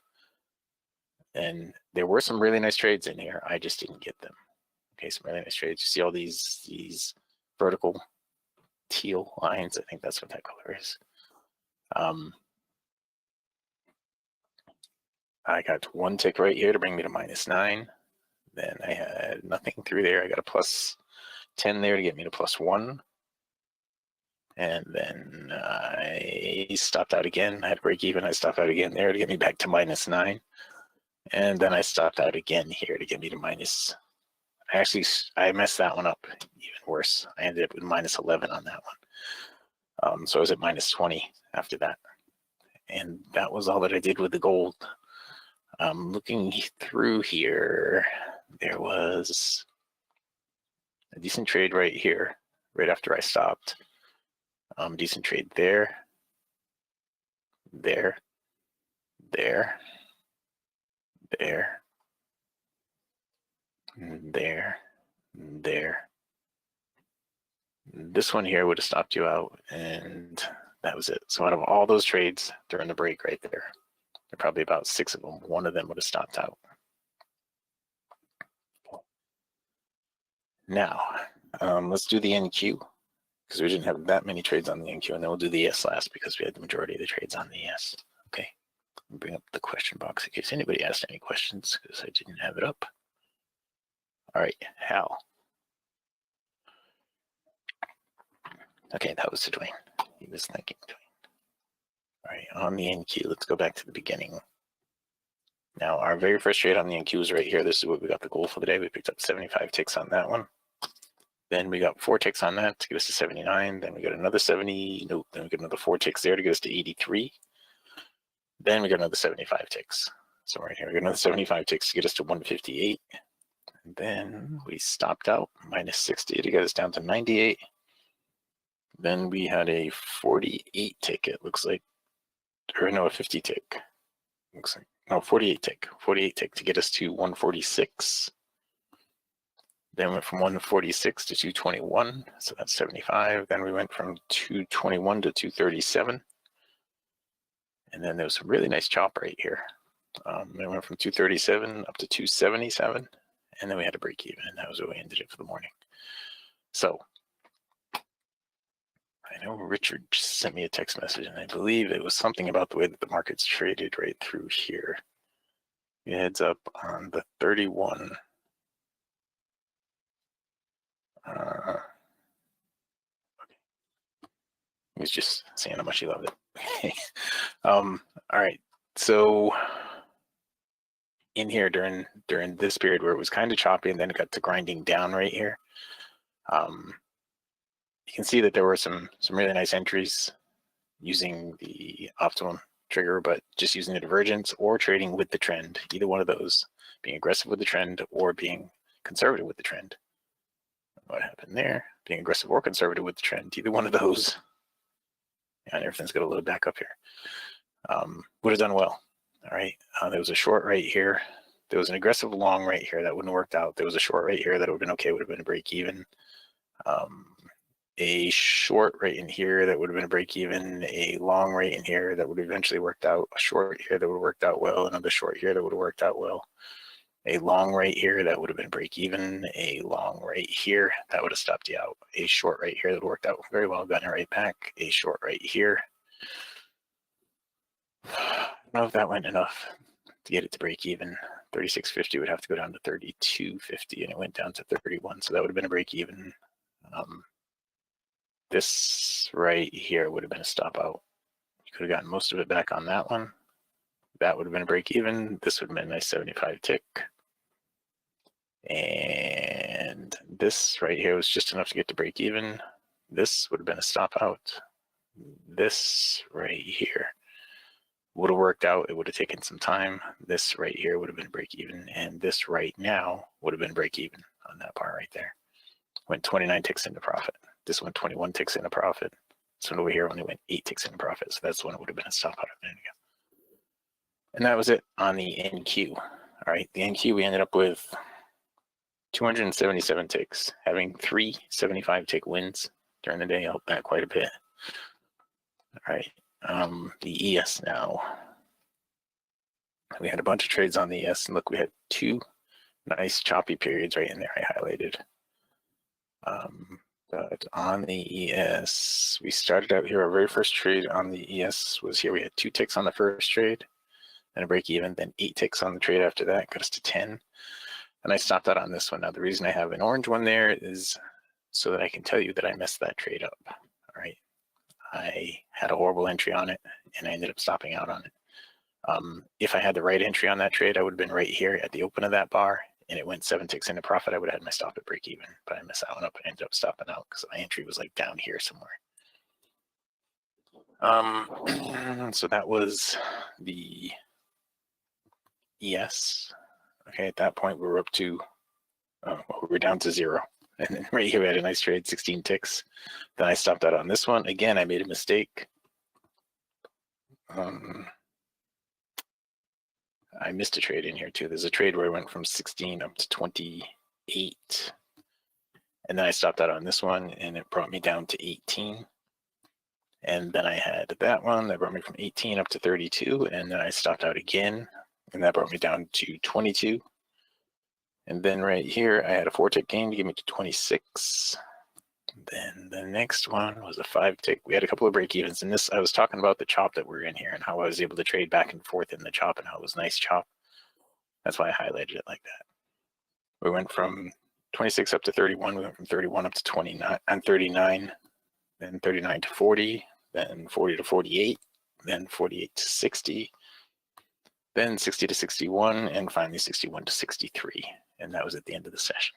And there were some really nice trades in here. I just didn't get them. Okay, some really nice trades. You see all these vertical teal lines. I think that's what that color is. I got one tick right here to bring me to -9. Then I had nothing through there. I got a +10 there to get me to +1. And then I stopped out again. I had to break even. I stopped out again there to get me back to -9. And then I stopped out again here to get me to minus. I messed that one up even worse. I ended up with -11 on that one. So I was at -20 after that. And that was all that I did with the gold. Looking through here, there was a decent trade right here, right after I stopped. Decent trade there, there, there, there, there, there. This one here would have stopped you out, and that was it. So out of all those trades during the break right there, there are probably about 6 of them. One of them would have stopped out. Now, let's do the NQ, because we didn't have that many trades on the NQ, and then we'll do the ES last because we had the majority of the trades on the ES. Okay, I'll bring up the question box in case anybody asked any questions, because I didn't have it up. All right, Hal. Okay, that was to Dwayne. He was thinking Dwayne. All right, on the NQ, let's go back to the beginning. Now, our very first trade on the NQ is right here. This is what we got the goal for the day. We picked up 75 ticks on that one. Then we got 4 ticks on that to get us to 79. Then we got another 70. Nope. Then we got another 4 ticks there to get us to 83. Then we got another 75 ticks. So right here, we got another 75 ticks to get us to 158. And then we stopped out, minus 60 to get us down to 98. Then we had a 48 tick, it looks like, or no, a 50 tick. Looks like, no, 48 tick. 48 tick to get us to 146. Then went from 146 to 221, so that's 75. Then we went from 221 to 237. And then there was a really nice chop right here. It went from 237 up to 277. And then we had a break even, and that was where we ended it for the morning. So I know Richard just sent me a text message, and I believe it was something about the way that the market's traded right through here. It heads up on the 31. Okay. He was just saying how much he loved it. All right. So in here during this period where it was kind of choppy and then it got to grinding down right here, you can see that there were some really nice entries using the optimum trigger, but just using the divergence or trading with the trend, either one of those, being aggressive with the trend or being conservative with the trend. What happened there? Being aggressive or conservative with the trend, either one of those. And everything's got to load back up here. Would have done well. All right. There was a short right here. There was an aggressive long right here that wouldn't have worked out. There was a short right here that would have been okay, would have been a break even. A short right in here that would have been a break even. A long right in here that would have eventually worked out. A short here that would have worked out well. Another short here that would have worked out well. A long right here that would have been break even. A long right here that would have stopped you out. A short right here that worked out very well, gotten it right back. A short right here. I don't know if that went enough to get it to break even. 36.50 would have to go down to 32.50, and it went down to 31, so that would have been a break even. This right here would have been a stop out. You could have gotten most of it back on that one. That would have been a break even. This would have been a nice 75 tick. And this right here was just enough to get to break even. This would have been a stop out. This right here would have worked out. It would have taken some time. This right here would have been break even. And this right now would have been break even on that part right there. Went 29 ticks into profit. This went 21 ticks into profit. This one over here only went 8 ticks into profit. So that's when it would have been a stop out of it. And that was it on the NQ. All right, the NQ, we ended up with 277 ticks, having 3 75 tick wins during the day, helped that quite a bit. All right, the ES now. We had a bunch of trades on the ES, and look, we had 2 nice choppy periods right in there I highlighted. But on the ES, we started out here, our very first trade on the ES was here. We had 2 ticks on the first trade, then a break even, then 8 ticks on the trade after that, got us to 10. And I stopped out on this one. Now, the reason I have an orange one there is so that I can tell you that I messed that trade up. All right. I had a horrible entry on it, and I ended up stopping out on it. If I had the right entry on that trade, I would have been right here at the open of that bar, and it went 7 ticks into profit. I would have had my stop at break even, but I messed that one up and ended up stopping out because my entry was like down here somewhere. So that was the ES. Okay, at that point we were up to, we were down to 0. And then right here we had a nice trade, 16 ticks. Then I stopped out on this one. Again, I made a mistake. I missed a trade in here too. There's a trade where I went from 16 up to 28. And then I stopped out on this one, and it brought me down to 18. And then I had that one that brought me from 18 up to 32. And then I stopped out again, and that brought me down to 22. And then right here, I had a 4-tick gain to get me to 26. Then the next one was a 5-tick. We had a couple of break evens. And this, I was talking about the chop that we're in here and how I was able to trade back and forth in the chop and how it was a nice chop. That's why I highlighted it like that. We went from 26 up to 31. We went from 31 up to 29 and 39, then 39 to 40, then 40 to 48, then 48 to 60, then 60 to 61, and finally 61 to 63. And that was at the end of the session.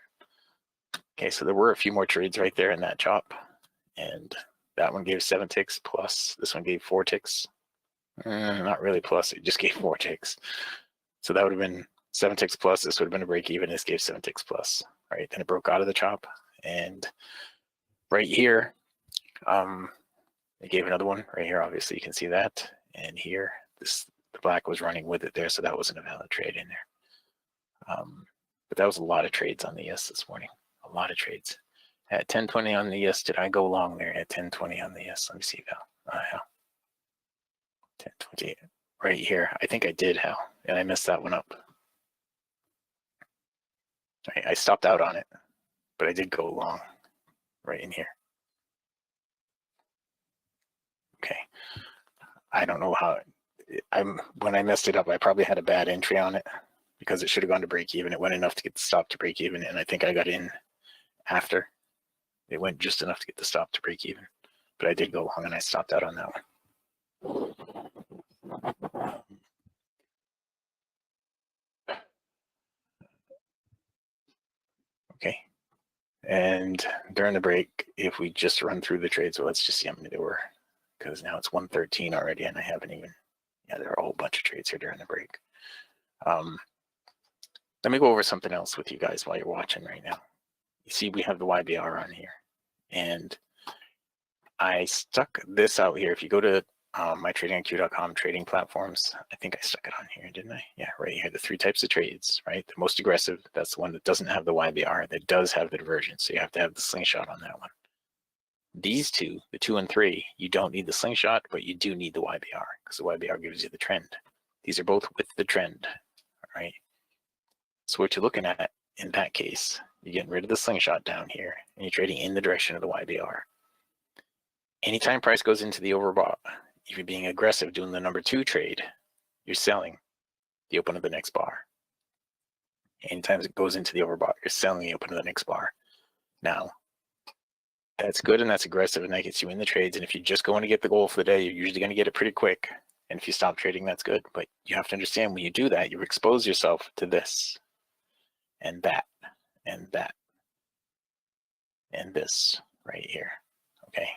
Okay, so there were a few more trades right there in that chop, and that one gave 7 ticks plus. This one gave 4 ticks. Not really plus, it just gave 4 ticks. So that would have been 7 ticks plus. This would have been a break even. This gave 7 ticks plus, right? Then it broke out of the chop, and right here, it gave another one right here. Obviously, you can see that, and here, the black was running with it there, so that wasn't a valid trade in there. But that was a lot of trades on the yes this morning. A lot of trades. At 10:20 on the yes, did I go long there at 10:20 on the yes? Let me see, Val. Yeah. 10:20 right here. I think I did, Hal, and I messed that one up. I stopped out on it, but I did go long right in here. Okay. I don't know how. When I messed it up, I probably had a bad entry on it because it should have gone to break even. It went enough to get the stop to break even, and I think I got in after. It went just enough to get the stop to break even, but I did go long and I stopped out on that one. Okay, and during the break, if we just run through the trades, well, let's just see how many there were, because now it's 1:13 already, and I haven't even. Yeah, there are a whole bunch of trades here during the break. Let me go over something else with you guys while you're watching right now. You see, we have the YBR on here, and I stuck this out here. If you go to mytradingiq.com trading platforms, I think I stuck it on here, didn't I? Yeah, right here, the 3 types of trades, right? The most aggressive, that's the one that doesn't have the YBR, that does have the divergence. So you have to have the slingshot on that one. These two, the 2 and 3, you don't need the slingshot, but you do need the YBR because the YBR gives you the trend. These are both with the trend, right? So what you're looking at in that case, you're getting rid of the slingshot down here and you're trading in the direction of the YBR. Anytime price goes into the overbought, if you're being aggressive doing the number 2 trade, you're selling the open of the next bar. Anytime it goes into the overbought, you're selling the open of the next bar. Now, that's good and that's aggressive and that gets you in the trades. And if you're just going to get the goal for the day, you're usually going to get it pretty quick. And if you stop trading, that's good. But you have to understand when you do that, you expose yourself to this and that and that and this right here. Okay,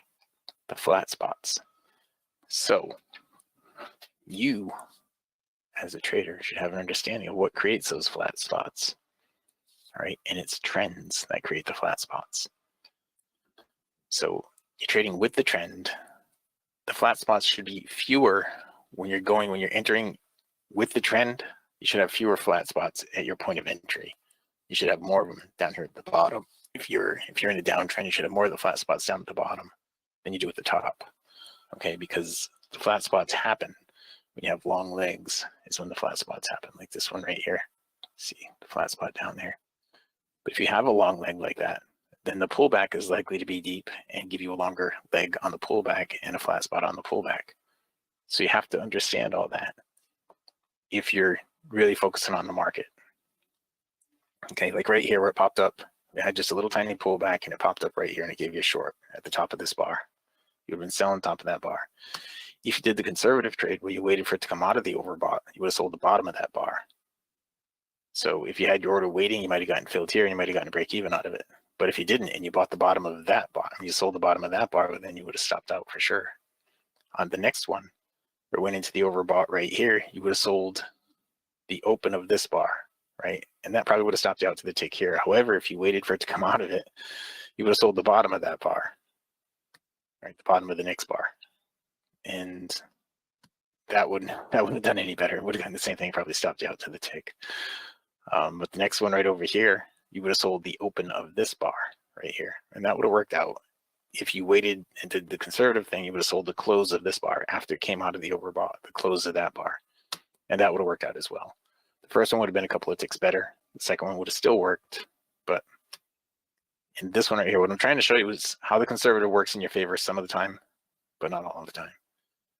the flat spots. So you, as a trader, should have an understanding of what creates those flat spots. All right, and it's trends that create the flat spots. So you're trading with the trend. The flat spots should be fewer when you're entering with the trend. You should have fewer flat spots at your point of entry. You should have more of them down here at the bottom. If you're in a downtrend, you should have more of the flat spots down at the bottom than you do at the top. Okay, because the flat spots happen when you have long legs. Is when the flat spots happen, like this one right here. See the flat spot down there. But if you have a long leg like that, then the pullback is likely to be deep and give you a longer leg on the pullback and a flat spot on the pullback. So you have to understand all that if you're really focusing on the market. Okay, like right here where it popped up, it had just a little tiny pullback and it popped up right here and it gave you a short at the top of this bar. You would have been selling top of that bar. If you did the conservative trade where you waited for it to come out of the overbought, you would have sold the bottom of that bar. So if you had your order waiting, you might have gotten filled here and you might have gotten a break even out of it. But if you didn't and you bought the bottom of that bottom, you sold the bottom of that bar, then you would have stopped out for sure. On the next one, where it went into the overbought right here, you would have sold the open of this bar, right? And that probably would have stopped you out to the tick here. However, if you waited for it to come out of it, you would have sold the bottom of that bar, right? The bottom of the next bar. And that wouldn't have done any better. It would have done the same thing, probably stopped you out to the tick. But the next one right over here, you would have sold the open of this bar right here. And that would have worked out. If you waited and did the conservative thing, you would have sold the close of this bar after it came out of the overbought, the close of that bar. And that would have worked out as well. The first one would have been a couple of ticks better. The second one would have still worked. But in this one right here, what I'm trying to show you is how the conservative works in your favor some of the time, but not all of the time.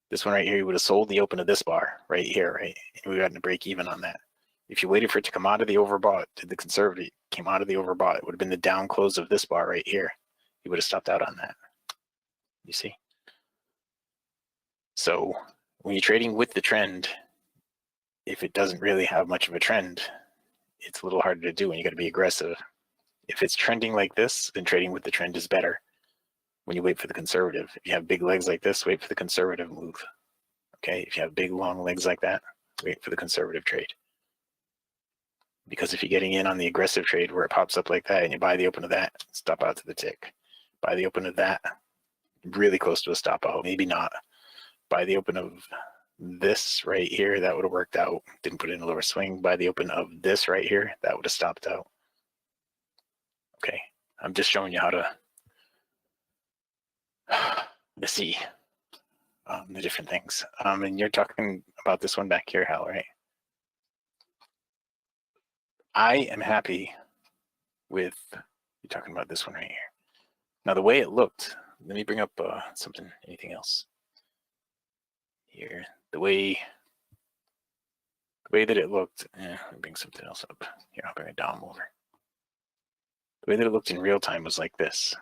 This one right here, you would have sold the open of this bar right here, right? And we got to break even on that. If you waited for it to come out of the overbought, did the conservative came out of the overbought, it would have been the down close of this bar right here. You would have stopped out on that. You see? So when you're trading with the trend, if it doesn't really have much of a trend, it's a little harder to do and you got to be aggressive if it's trending like this, then trading with the trend is better when you wait for the conservative. If you have big legs like this, wait for the conservative move. Okay, if you have big long legs like that, wait for the conservative trade. Because if you're getting in on the aggressive trade where it pops up like that and you buy the open of that, stop out to the tick. Buy the open of that, really close to a stop out, maybe not. Buy the open of this right here, that would have worked out. Didn't put in a lower swing. Buy the open of this right here, that would have stopped out. Okay, I'm just showing you how to see the different things. And you're talking about this one back here, Hal, right? I am happy with, you're talking about this one right here. Now the way it looked, let me bring up anything else here. The way that it looked, let me bring something else up. Here, I'll bring a DOM over. The way that it looked in real time was like this.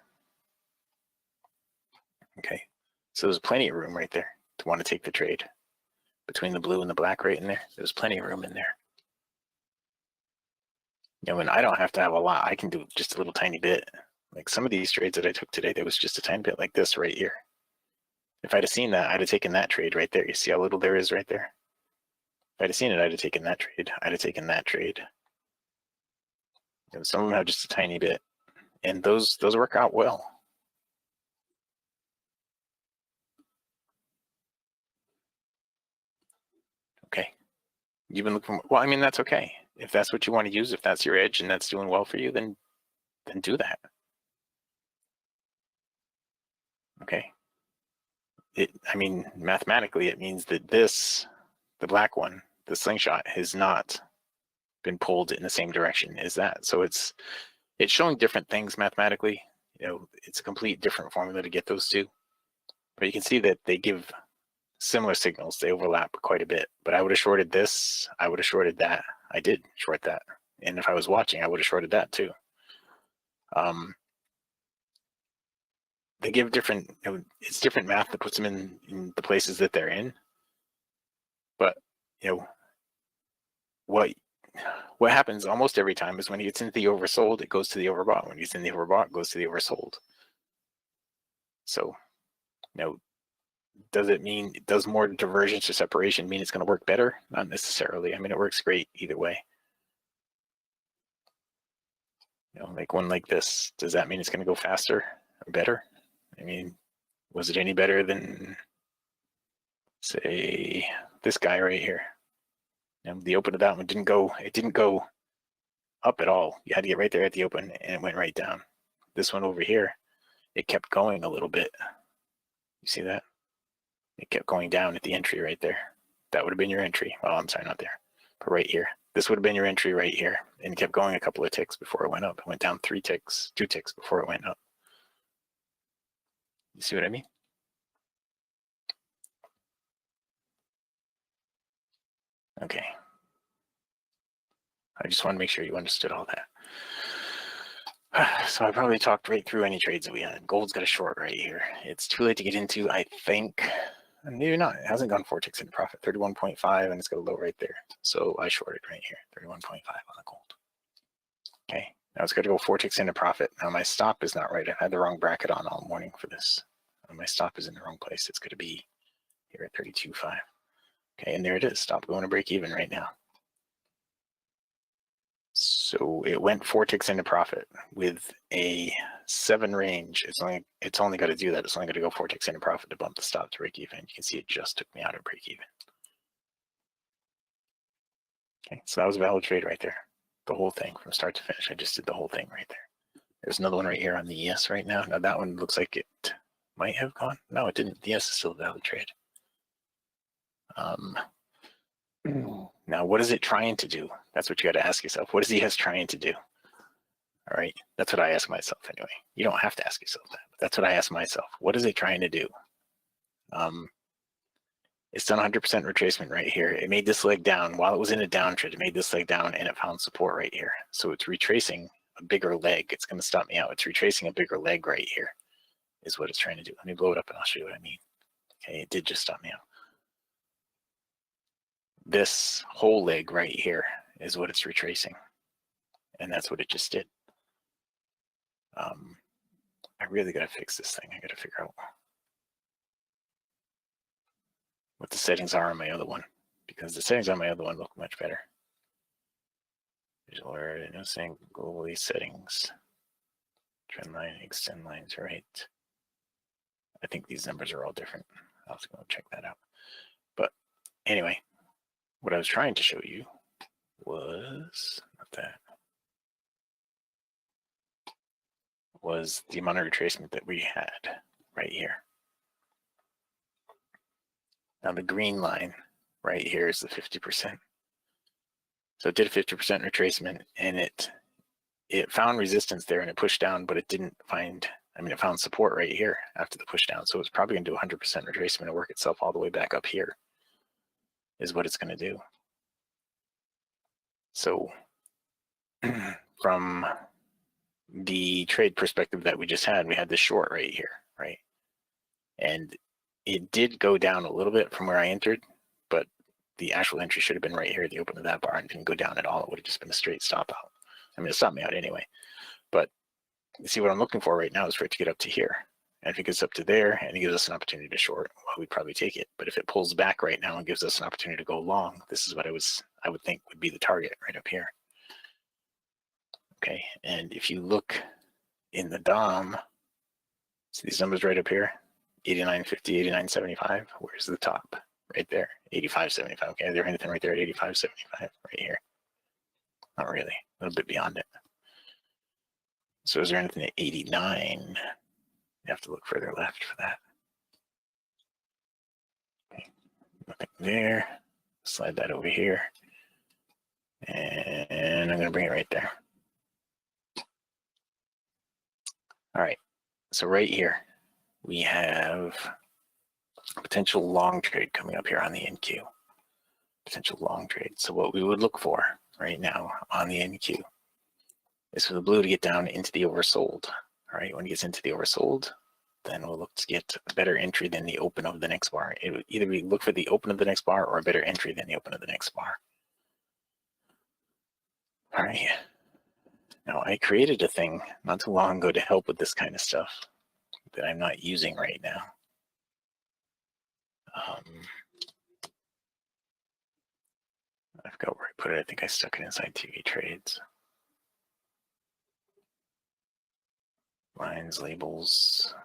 Okay, so there's plenty of room right there to want to take the trade. Between the blue and the black right in there, there's plenty of room in there. You know, and I don't have to have a lot. I can do just a little tiny bit. Like some of these trades that I took today, there was just a tiny bit like this right here. If I'd have seen that, I'd have taken that trade right there. You see how little there is right there? If I'd have seen it, I'd have taken that trade. I'd have taken that trade. You know, some of them have just a tiny bit. And those work out well. Okay. You've been looking, well, I mean, that's okay. If that's what you want to use, if that's your edge and that's doing well for you, then do that. Okay. I mean, mathematically, it means that this, the black one, the slingshot, has not been pulled in the same direction as that. So it's showing different things mathematically. You know, it's a complete different formula to get those two. But you can see that they give similar signals. They overlap quite a bit. But I would have shorted this. I would have shorted that. I did short that. And if I was watching, I would have shorted that too. They give different, you know, it's different math that puts them in the places that they're in. But, you know, what happens almost every time is when it gets into the oversold, it goes to the overbought. When it's in the overbought, it goes to the oversold. So, you know, does more divergence or separation mean it's going to work better? Not necessarily. I mean, it works great either way. You know, like one like this, does that mean it's going to go faster or better? I mean, was it any better than, say, this guy right here? You know, the open of that one didn't go up at all. You had to get right there at the open and it went right down. This one over here, it kept going a little bit. You see that? It kept going down at the entry right there. That would have been your entry. Well, I'm sorry, not there, but right here. This would have been your entry right here, and kept going a couple of ticks before it went up. It went down 2 ticks before it went up. You see what I mean? Okay. I just want to make sure you understood all that. So I probably talked right through any trades that we had. Gold's got a short right here. It's too late to get into, I think. Maybe not. It hasn't gone 4 ticks into profit. 31.5, and it's got a low right there. So I shorted right here, 31.5 on the gold. Okay, now it's got to go 4 ticks into profit. Now my stop is not right. I had the wrong bracket on all morning for this. My stop is in the wrong place. It's going to be here at 32.5. Okay, and there it is. Stop going to break even right now. So it went 4 ticks into profit with a 7 range. It's only got to do that. It's only got to go 4 ticks into profit to bump the stop to break even. You can see it just took me out of break even. Okay, so that was a valid trade right there. The whole thing from start to finish. I just did the whole thing right there. There's another one right here on the ES right now. Now that one looks like it might have gone. No, it didn't. The ES is still a valid trade. Now, what is it trying to do? That's what you got to ask yourself. What is ES trying to do? All right, that's what I ask myself anyway. You don't have to ask yourself that, but that's what I ask myself. What is it trying to do? It's done 100% retracement right here. It made this leg down. While it was in a downtrend, it made this leg down and it found support right here. So it's retracing a bigger leg. It's going to stop me out. It's retracing a bigger leg right here is what it's trying to do. Let me blow it up and I'll show you what I mean. Okay, it did just stop me out. This whole leg right here is what it's retracing. And that's what it just did. I really got to fix this thing. I got to figure out what the settings are on my other one, because the settings on my other one look much better. Visual area, saying globally settings, trend line, extend lines, right? I think these numbers are all different. I'll have to go check that out. But anyway, what I was trying to show you was not that. Was the amount of retracement that we had right here. Now the green line right here is the 50%. So it did a 50% retracement, and it found resistance there and it pushed down, but it didn't find, it found support right here after the push down. So it's probably going to do 100% retracement and work itself all the way back up here is what it's going to do. So from the trade perspective that we just had, we had this short right here, right? And it did go down a little bit from where I entered, but the actual entry should have been right here at the open of that bar and didn't go down at all. It would have just been a straight stop out. It stopped me out anyway. But you see, what I'm looking for right now is for it to get up to here. And if it gets up to there and it gives us an opportunity to short, well, we'd probably take it. But if it pulls back right now and gives us an opportunity to go long, this is what I would think would be the target right up here. Okay, and if you look in the DOM, see these numbers right up here, 89.50, 89.75. Where's the top? Right there, 85.75. Okay, is there anything right there at 85.75 right here? Not really, a little bit beyond it. So is there anything at 89? You have to look further left for that. Okay, nothing there. Slide that over here. And I'm going to bring it right there. All right, so right here, we have a potential long trade coming up here on the NQ. Potential long trade. So what we would look for right now on the NQ is for the blue to get down into the oversold. All right, when it gets into the oversold, then we'll look to get a better entry than the open of the next bar. It would either be look for the open of the next bar or a better entry than the open of the next bar. All right. Now I created a thing not too long ago to help with this kind of stuff that I'm not using right now. I forgot where I put it. I think I stuck it inside TV trades. Lines, labels.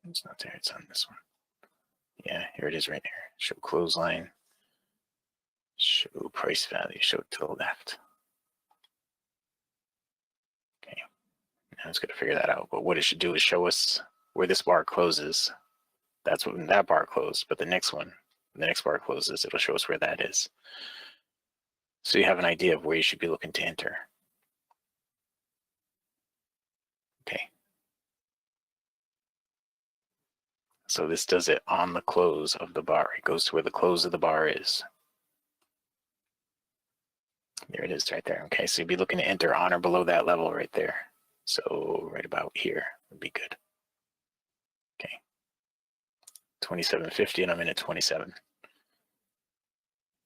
It's not there. It's on this one. Yeah, here it is right here. Show clothesline. Show price value. Show to the left. Okay. Now it's going to figure that out. But what it should do is show us where this bar closes. That's when that bar closed. But the next one, when the next bar closes, it'll show us where that is. So you have an idea of where you should be looking to enter. Okay. So this does it on the close of the bar. It goes to where the close of the bar is. There it is right there. Okay, so you'd be looking to enter on or below that level right there. So right about here would be good. Okay. 27.50 and I'm in at 27.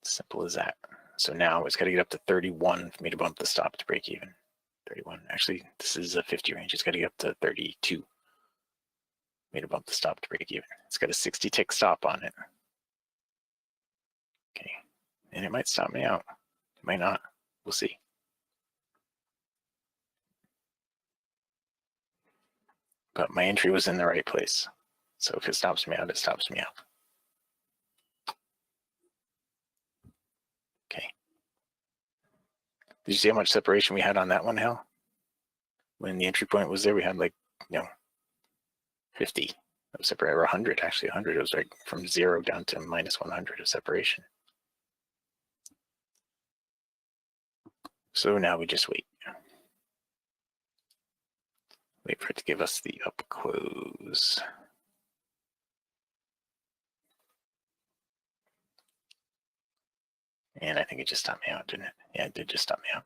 Simple as that. So now it's got to get up to 31 for me to bump the stop to break even. 31. Actually, this is a 50 range. It's got to get up to 32. Me to bump the stop to break even. It's got a 60 tick stop on it. Okay. And it might stop me out. It might not. We'll see. But my entry was in the right place. So if it stops me out, it stops me out. Okay. Did you see how much separation we had on that one, Hal? When the entry point was there, we had 50 of separation, or 100, actually 100. It was like from 0 down to minus 100 of separation. So now we just wait. Wait for it to give us the up close. And I think it just stopped me out, didn't it? Yeah, it did just stop me out.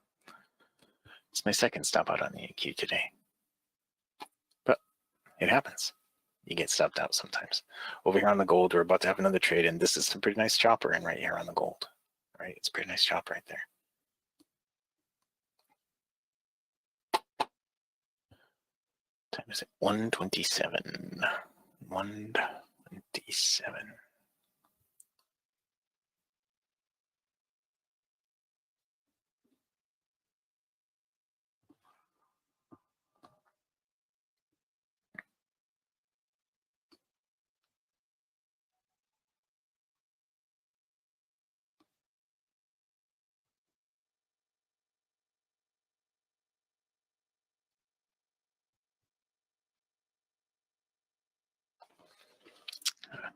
It's my second stop out on the EQ today. But it happens. You get stopped out sometimes. Over here on the gold, we're about to have another trade, and this is some pretty nice chopper in right here on the gold. Right? It's a pretty nice chop right there. Time is it? 1:27. 1:27.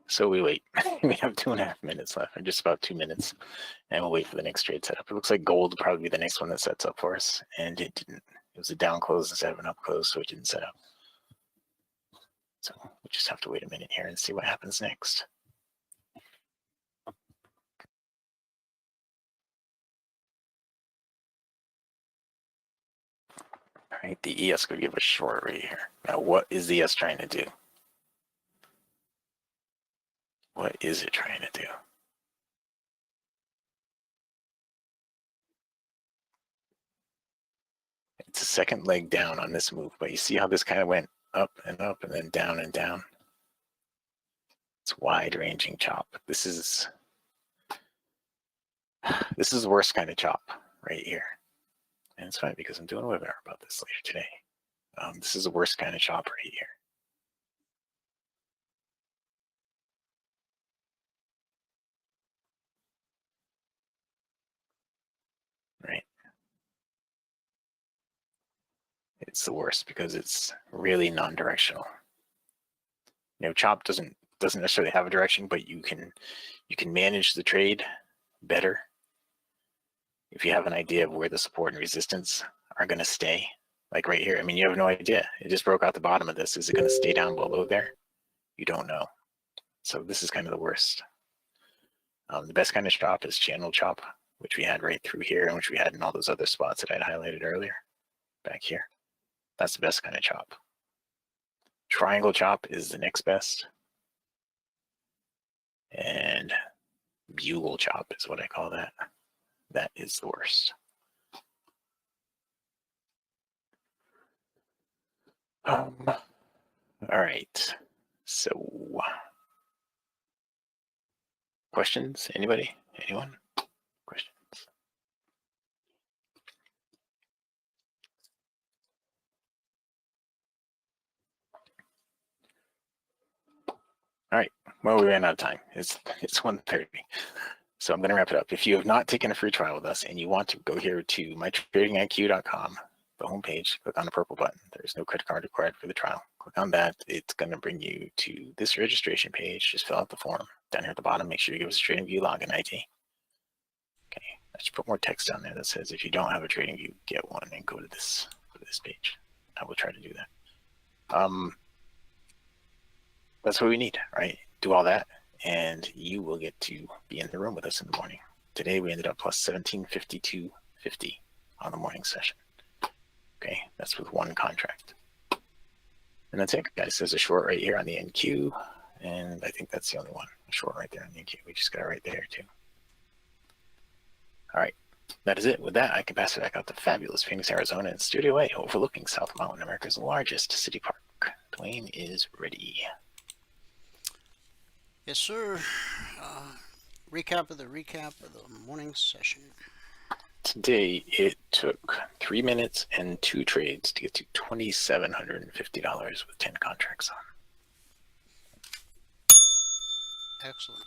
So we wait. We have 2.5 minutes left, or just about 2 minutes, and we'll wait for the next trade setup. It looks like gold will probably be the next one that sets up for us, and it didn't. It was a down close instead of an up close, so it didn't set up. So we just have to wait a minute here and see what happens next. All right, the ES could give a short right here. Now, what is the ES trying to do? What is it trying to do? It's a second leg down on this move, but you see how this kind of went up and then down and down? It's wide-ranging chop. This is the worst kind of chop right here. And it's fine because I'm doing a webinar about this later today. This is the worst kind of chop right here. Right? It's the worst because it's really non-directional. You know, chop doesn't necessarily have a direction, but you can manage the trade better if you have an idea of where the support and resistance are going to stay. Like right here, I mean, you have no idea. It just broke out the bottom of this. Is it going to stay down below there? You don't know. So this is kind of the worst. The best kind of chop is channel chop, which we had right through here and which we had in all those other spots that I'd highlighted earlier back here. That's the best kind of chop. Triangle chop is the next best. And bugle chop is what I call that. That is the worst. All right. So, questions? Anybody? Anyone? Questions? All right. Well, we ran out of time. It's 1:30. So I'm going to wrap it up. If you have not taken a free trial with us and you want to, go here to mytradingiq.com, the homepage, click on the purple button. There's no credit card required for the trial. Click on that. It's going to bring you to this registration page. Just fill out the form. Down here at the bottom, make sure you give us a TradingView login ID. Okay, I should put more text down there that says if you don't have a TradingView, get one and go to this page. I will try to do that. That's what we need, right? Do all that, and you will get to be in the room with us in the morning. Today we ended up plus 1752.50 on the morning session. Okay, that's with one contract. And that's it, guys. There's a short right here on the NQ, and I think that's the only one. A short right there on the NQ. We just got it right there too. All right, that is it. With that, I can pass it back out to fabulous Phoenix, Arizona, in Studio A, overlooking South Mountain, America's largest city park. Dwayne is ready. Yes, sir. Recap of the morning session. Today, it took 3 minutes and 2 trades to get to $2,750 with 10 contracts on. Excellent.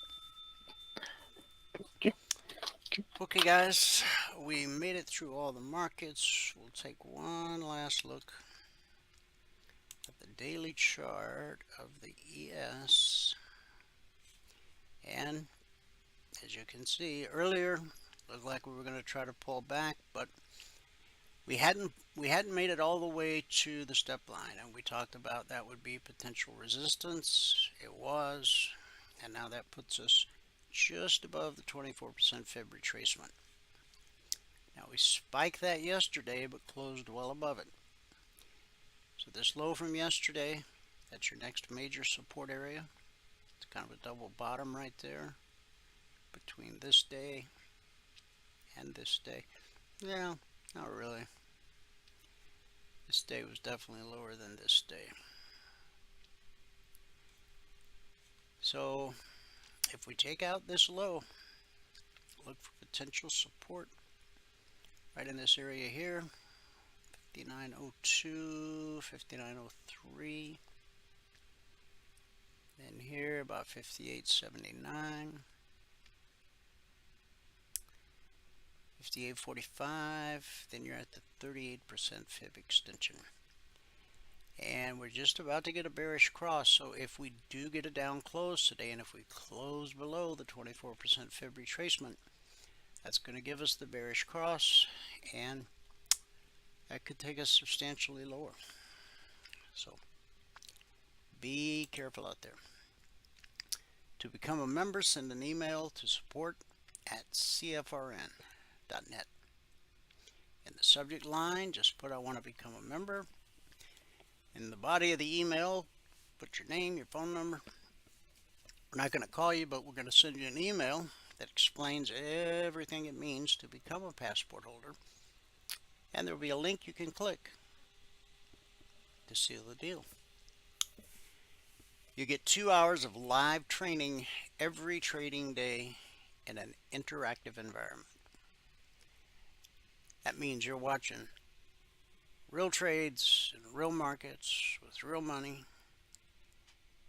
Okay, guys, we made it through all the markets. We'll take one last look at the daily chart of the ES. And as you can see earlier, looked like we were going to try to pull back, but we hadn't made it all the way to the step line, and we talked about that would be potential resistance. It was, and now that puts us just above the 24% Fib retracement. Now we spiked that yesterday, but closed well above it. So this low from yesterday, that's your next major support area. It's kind of a double bottom right there between this day and this day. Yeah, not really. This day was definitely lower than this day. So if we take out this low, look for potential support right in this area here, 59.02, 59.03. Then here about 58.79, 58.45. Then you're at the 38% fib extension. And we're just about to get a bearish cross. So if we do get a down close today, and if we close below the 24% fib retracement, that's going to give us the bearish cross, and that could take us substantially lower. So be careful out there. To become a member, send an email to support@cfrn.net. In the subject line, just put "I want to become a member." In the body of the email, put your name, your phone number. We're not going to call you, but we're going to send you an email that explains everything it means to become a passport holder. And there will be a link you can click to seal the deal. You get 2 hours of live training every trading day in an interactive environment. That means you're watching real trades in real markets with real money.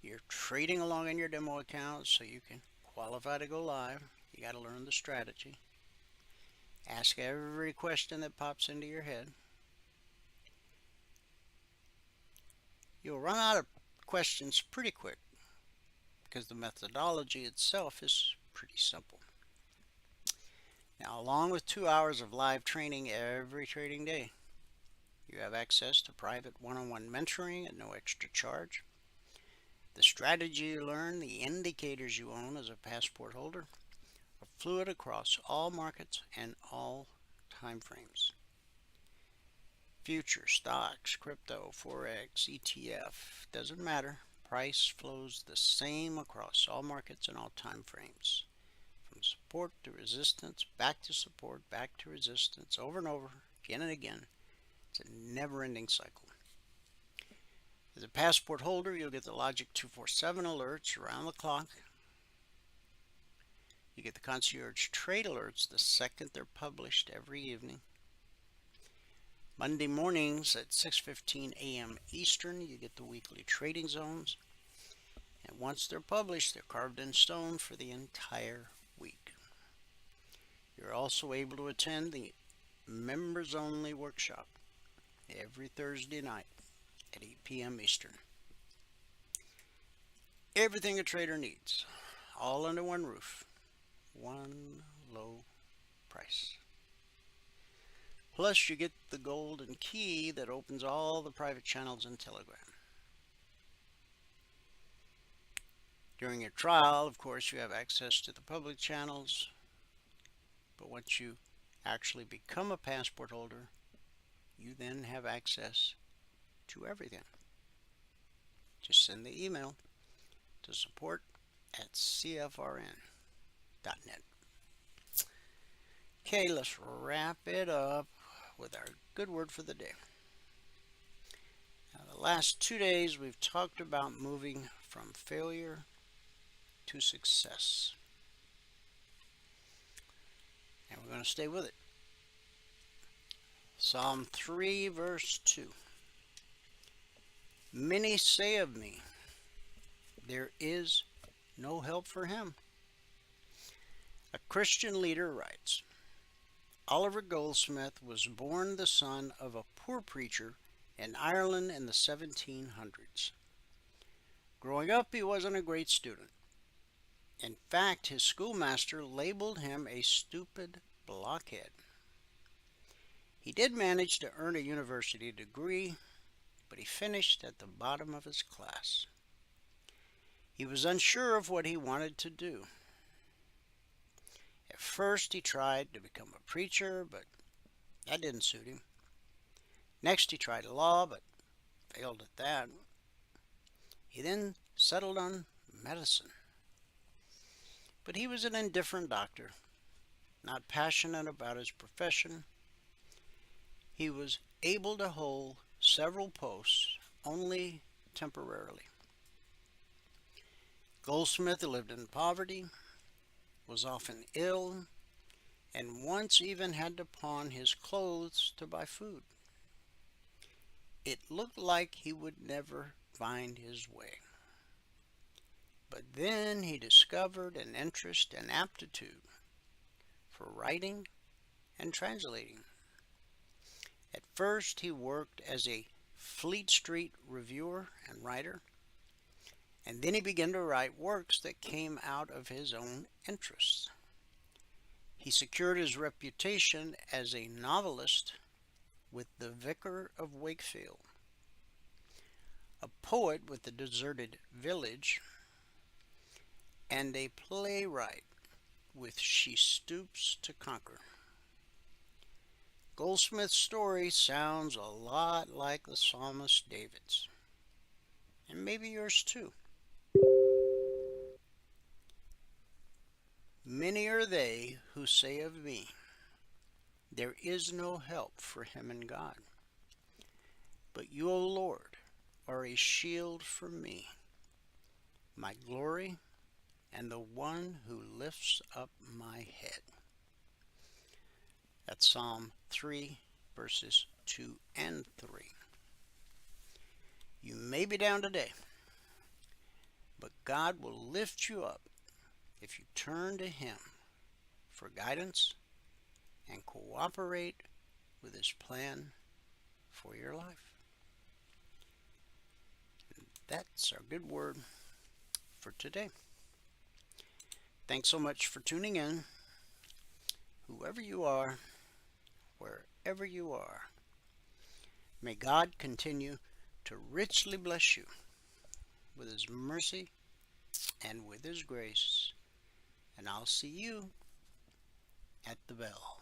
You're trading along in your demo account so you can qualify to go live. You got to learn the strategy. Ask every question that pops into your head. You'll run out of questions pretty quick because the methodology itself is pretty simple. Now, along with 2 hours of live training every trading day, you have access to private one-on-one mentoring at no extra charge. The strategy you learn, the indicators you own as a passport holder, are fluid across all markets and all time frames. Future, stocks, crypto, Forex, ETF, doesn't matter. Price flows the same across all markets and all time frames. From support to resistance, back to support, back to resistance, over and over, again and again. It's a never-ending cycle. As a passport holder, you'll get the Logic 247 alerts around the clock. You get the concierge trade alerts the second they're published every evening. Monday mornings at 6:15 a.m. Eastern, you get the weekly trading zones. And once they're published, they're carved in stone for the entire week. You're also able to attend the members-only workshop every Thursday night at 8 p.m. Eastern. Everything a trader needs, all under one roof, one low price. Plus, you get the golden key that opens all the private channels in Telegram. During your trial, of course, you have access to the public channels, but once you actually become a passport holder, you then have access to everything. Just send the email to support@cfrn.net. Okay, let's wrap it up with our good word for the day. Now, the last 2 days we've talked about moving from failure to success. And we're going to stay with it. Psalm 3, verse 2. Many say of me, there is no help for him. A Christian leader writes, Oliver Goldsmith was born the son of a poor preacher in Ireland in the 1700s. Growing up, he wasn't a great student. In fact, his schoolmaster labeled him a stupid blockhead. He did manage to earn a university degree, but he finished at the bottom of his class. He was unsure of what he wanted to do. At first, he tried to become a preacher, but that didn't suit him. Next, he tried law, but failed at that. He then settled on medicine. But he was an indifferent doctor, not passionate about his profession. He was able to hold several posts only temporarily. Goldsmith lived in poverty, was often ill, and once even had to pawn his clothes to buy food. It looked like he would never find his way. But then he discovered an interest and aptitude for writing and translating. At first, he worked as a Fleet Street reviewer and writer, and then he began to write works that came out of his own interests. He secured his reputation as a novelist with The Vicar of Wakefield, a poet with The Deserted Village, and a playwright with She Stoops to Conquer. Goldsmith's story sounds a lot like the psalmist David's, and maybe yours too. Many are they who say of me, there is no help for him in God. But you, O Lord, are a shield for me, my glory, and the one who lifts up my head. That's Psalm 3, verses 2 and 3. You may be down today, but God will lift you up if you turn to Him for guidance and cooperate with His plan for your life. And that's our good word for today. Thanks so much for tuning in. Whoever you are, wherever you are, may God continue to richly bless you with His mercy and with His grace. And I'll see you at the bell.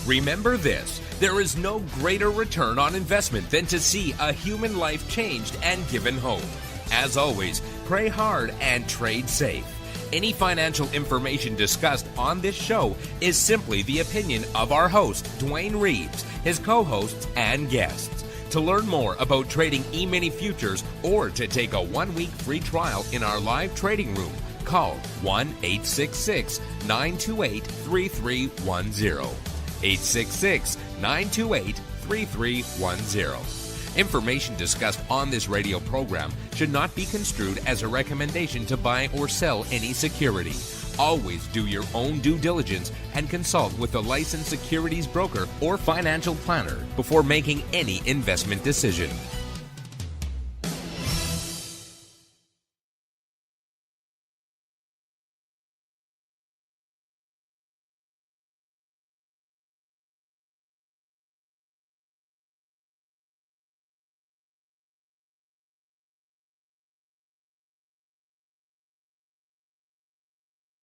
Remember this, there is no greater return on investment than to see a human life changed and given hope. As always, pray hard and trade safe. Any financial information discussed on this show is simply the opinion of our host, Dwayne Reeves, his co-hosts, and guests. To learn more about trading E-mini futures or to take a 1-week free trial in our live trading room, call 1-866-928-3310. 866-928-3310. Information discussed on this radio program should not be construed as a recommendation to buy or sell any security. Always do your own due diligence and consult with a licensed securities broker or financial planner before making any investment decision.